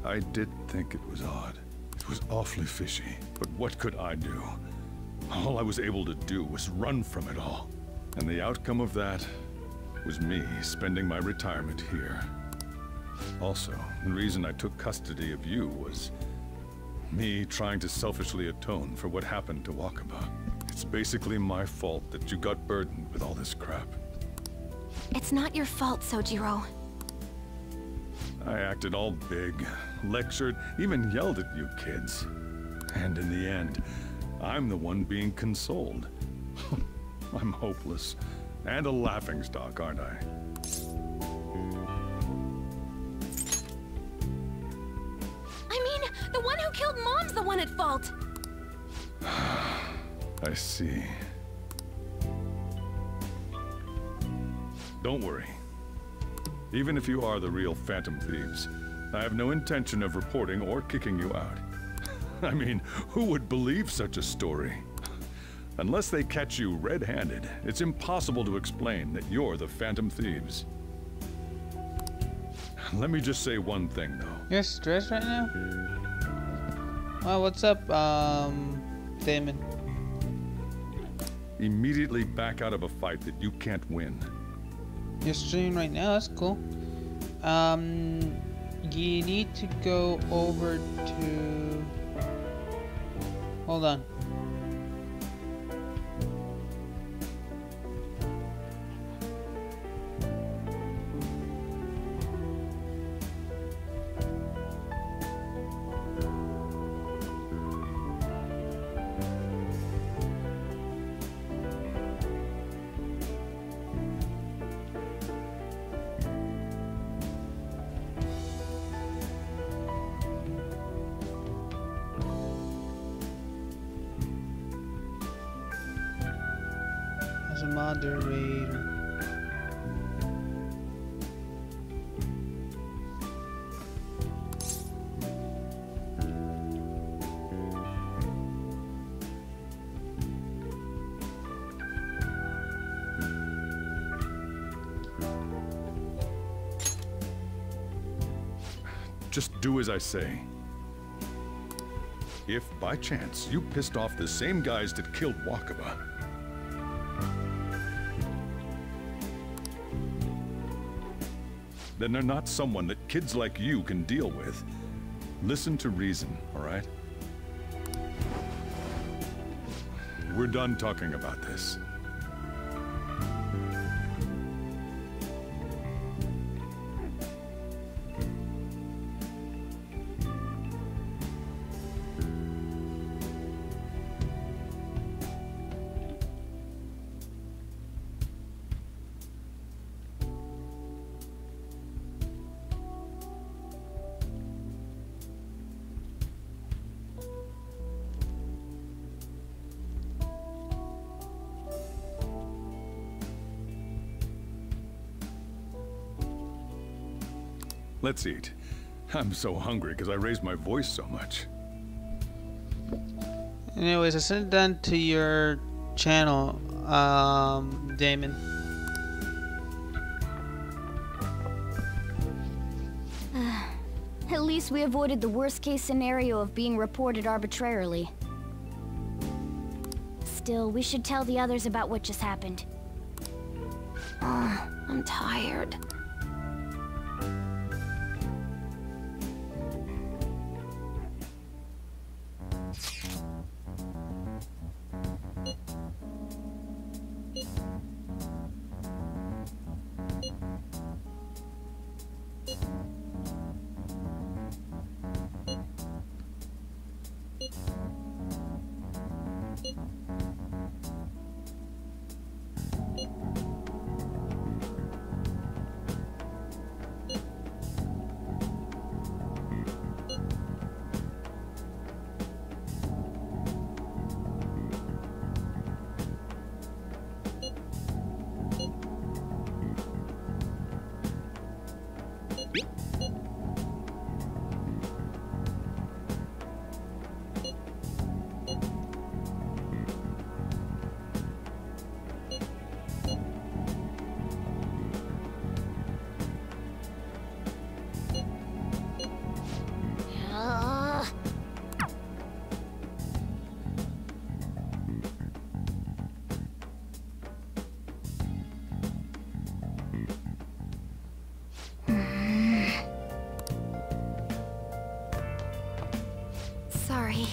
I did think it was odd. It was awfully fishy. But what could I do? All I was able to do was run from it all. And the outcome of that was me spending my retirement here. Also, the reason I took custody of you was me trying to selfishly atone for what happened to Wakaba. It's basically my fault that you got burdened with all this crap. It's not your fault, Sojiro. I acted all big, lectured, even yelled at you kids. And in the end, I'm the one being consoled. I'm hopeless. And a laughingstock, aren't I? I mean, the one who killed Mom's the one at fault! I see. Don't worry. Even if you are the real Phantom Thieves, I have no intention of reporting or kicking you out. I mean, who would believe such a story? Unless they catch you red-handed, it's impossible to explain that you're the Phantom Thieves. Let me just say one thing, though. You're stressed right now? Oh, what's up, Damon? Immediately back out of a fight that you can't win. You're streaming right now, that's cool. You need to go over to... hold on. As a moderator. Just do as I say. If, by chance, you pissed off the same guys that killed Wakaba, then they're not someone that kids like you can deal with. Listen to reason, all right? We're done talking about this. Let's eat. I'm so hungry because I raised my voice so much. Anyways, I sent that to your channel, Damon. At least we avoided the worst case scenario of being reported arbitrarily. Still, we should tell the others about what just happened. I'm tired. Sorry.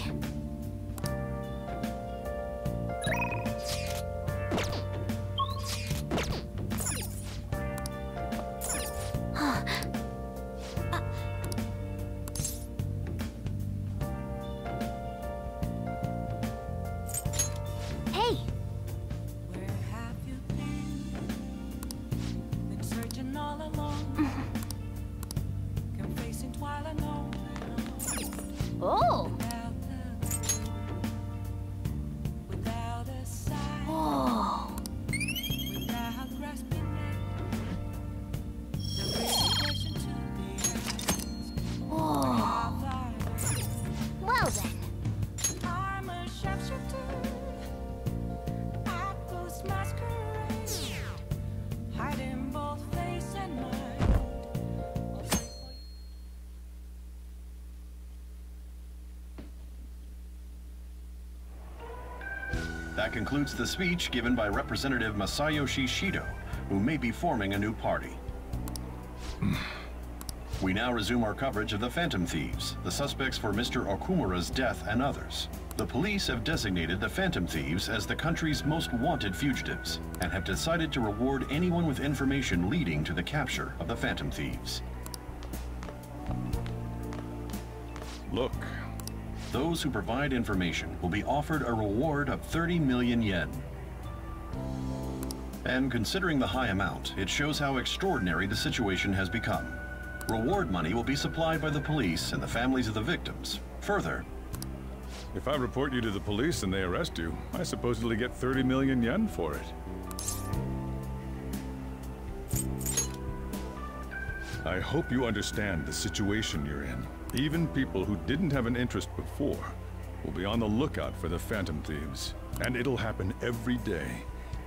Hey! Where have you been searching all along. Confessing while alone. Oh! Without a sign. Oh! Without grasping it. The real question to be asked. Oh! Well then. I'm a sharpshooter. I post masquerade. Hiding both face and mind. That concludes the speech given by Representative Masayoshi Shido, who may be forming a new party. We now resume our coverage of the Phantom Thieves, the suspects for Mr. Okumura's death and others. The police have designated the Phantom Thieves as the country's most wanted fugitives, and have decided to reward anyone with information leading to the capture of the Phantom Thieves. Look. Those who provide information will be offered a reward of 30 million yen. And considering the high amount, it shows how extraordinary the situation has become. Reward money will be supplied by the police and the families of the victims. Further, If I report you to the police and they arrest you, I supposedly get 30 million yen for it. I hope you understand the situation you're in. Even people who didn't have an interest before will be on the lookout for the Phantom Thieves. And it'll happen every day,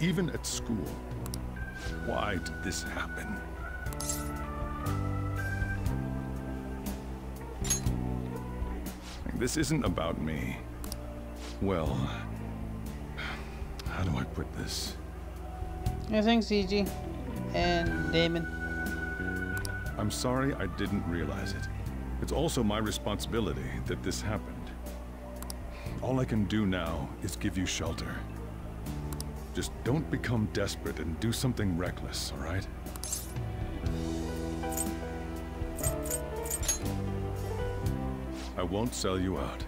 even at school. Why did this happen? This isn't about me. Well, how do I put this? I think CG and Damon. I'm sorry I didn't realize it. It's also my responsibility that this happened. All I can do now is give you shelter. Just don't become desperate and do something reckless, all right? I won't sell you out.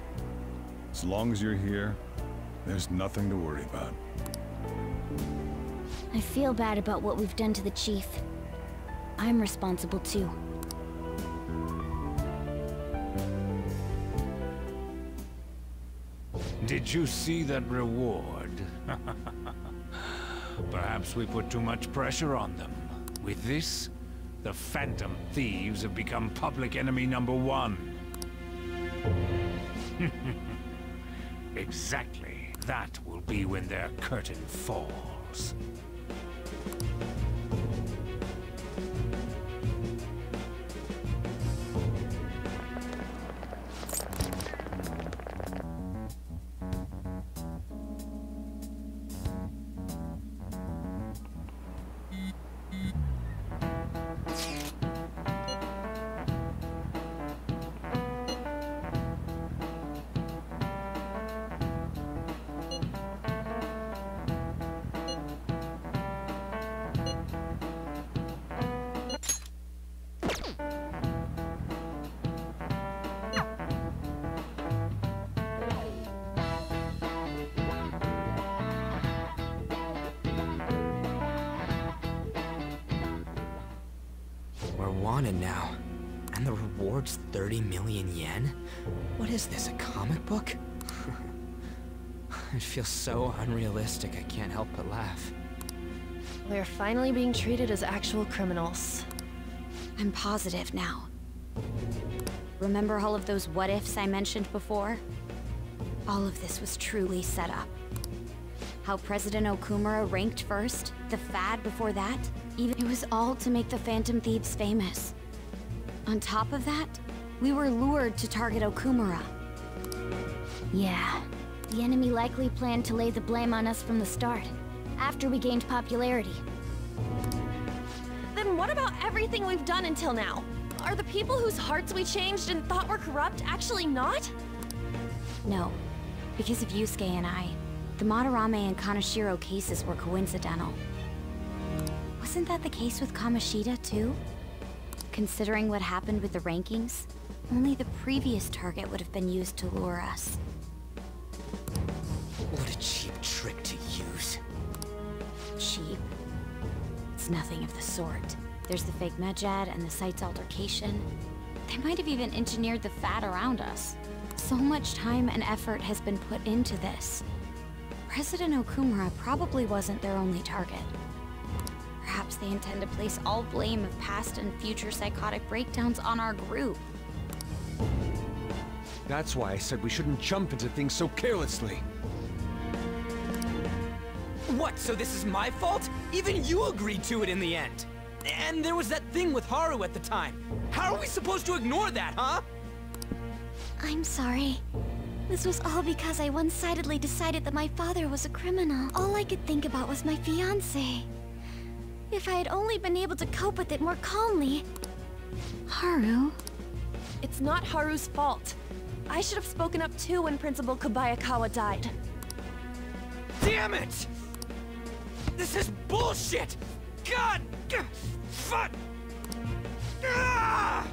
As long as you're here, there's nothing to worry about. I feel bad about what we've done to the chief. I'm responsible too. Did you see that reward? Perhaps we put too much pressure on them. With this, the Phantom Thieves have become public enemy #1. Exactly. That will be when their curtain falls. We're wanted now. And the reward's 30 million yen? What is this, a comic book? It feels so unrealistic, I can't help but laugh. We're finally being treated as actual criminals. I'm positive now. Remember all of those what-ifs I mentioned before? All of this was truly set up. How President Okumura ranked first, the fad before that, even it was all to make the Phantom Thieves famous. On top of that, we were lured to target Okumura. Yeah, the enemy likely planned to lay the blame on us from the start, after we gained popularity. Then what about everything we've done until now? Are the people whose hearts we changed and thought were corrupt actually not? No, because of Yusuke and I, the Madarame and Kaneshiro cases were coincidental. Wasn't that the case with Kamoshida, too? Considering what happened with the rankings, only the previous target would have been used to lure us. What a cheap trick to use. Cheap? It's nothing of the sort. There's the fake Medjed and the site's altercation. They might have even engineered the fad around us. So much time and effort has been put into this. President Okumura probably wasn't their only target. Perhaps they intend to place all blame of past and future psychotic breakdowns on our group. That's why I said we shouldn't jump into things so carelessly. What, so this is my fault? Even you agreed to it in the end. And there was that thing with Haru at the time. How are we supposed to ignore that, huh? I'm sorry. This was all because I one-sidedly decided that my father was a criminal. All I could think about was my fiancé. If I had only been able to cope with it more calmly... Haru? It's not Haru's fault. I should have spoken up too when Principal Kobayakawa died. Damn it! This is bullshit! God! Fuck! Ah!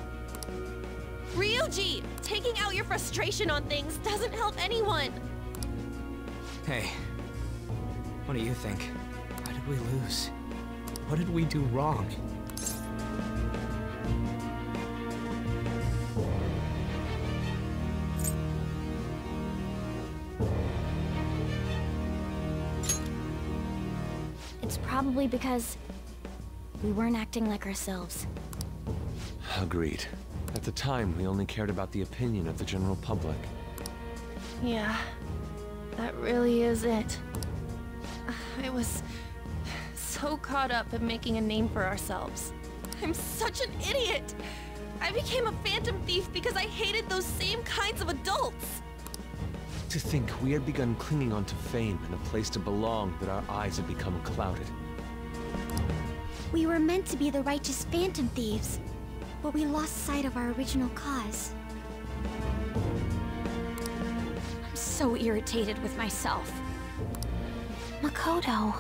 Ryuji! Taking out your frustration on things doesn't help anyone! Hey, what do you think? Why did we lose? What did we do wrong? It's probably because we weren't acting like ourselves. Agreed. At the time, we only cared about the opinion of the general public. Yeah, that really is it. I was so caught up in making a name for ourselves. I'm such an idiot! I became a phantom thief because I hated those same kinds of adults! To think we had begun clinging onto fame and a place to belong, that our eyes had become clouded. We were meant to be the righteous phantom thieves, but we lost sight of our original cause. I'm so irritated with myself. Makoto.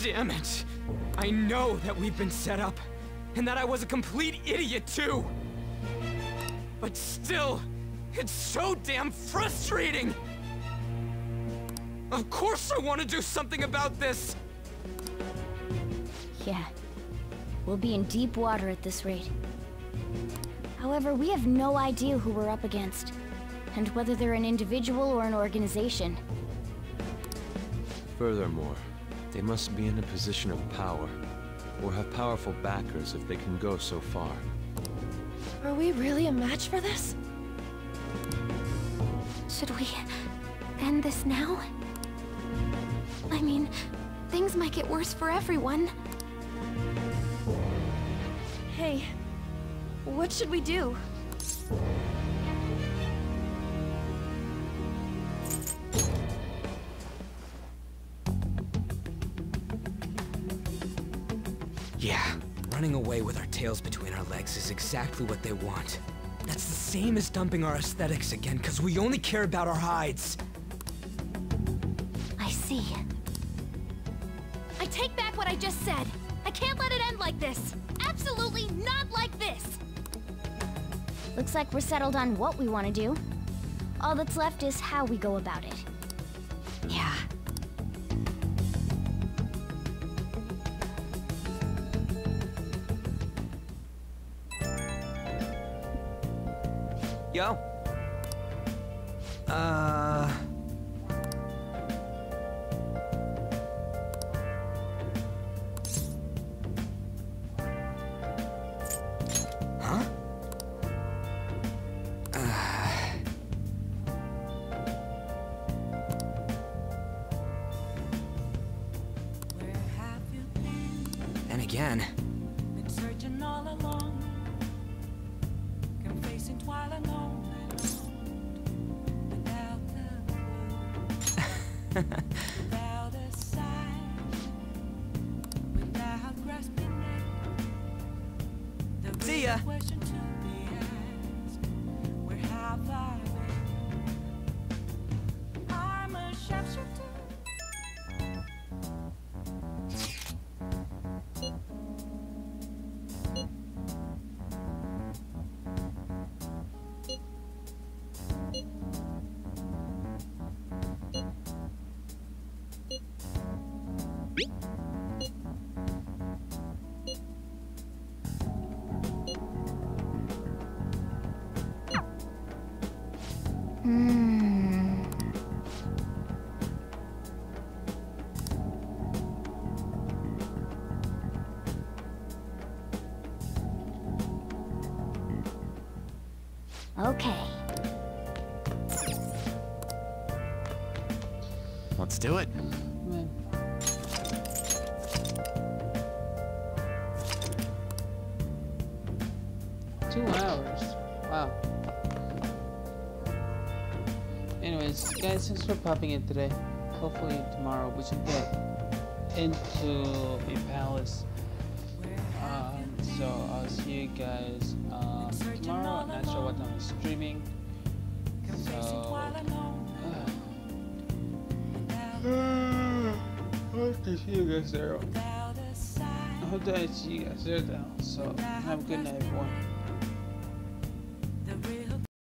Damn it! I know that we've been set up, and that I was a complete idiot too! But still, it's so damn frustrating! Of course I want to do something about this! Yeah. We'll be in deep water at this rate. However, we have no idea who we're up against, and whether they're an individual or an organization. Furthermore, they must be in a position of power, or have powerful backers if they can go so far. Are we really a match for this? Should we end this now? I mean, things might get worse for everyone. Hey, what should we do? Yeah, running away with our tails between our legs is exactly what they want. That's the same as dumping our aesthetics again, because we only care about our hides. I see. I take back what I just said. I can't let it end like this. Absolutely not like this. Looks like we're settled on what we want to do. All that's left is how we go about it. Yeah. Yo. Huh? And again. Been searching all along, confessing while alone, without the without a sign, without grasping it. The See ya. real question to be asked, where have I been? I'm a sharpshooter. Okay. Let's do it. Man. Two hours. Wow. Anyways, guys, thanks for popping in today. Hopefully tomorrow we should get into a palace. So I'll see you guys tomorrow. I'm not sure what time I'm streaming. hope that you guys are. I hope that you guys are down. So have a good night, everyone.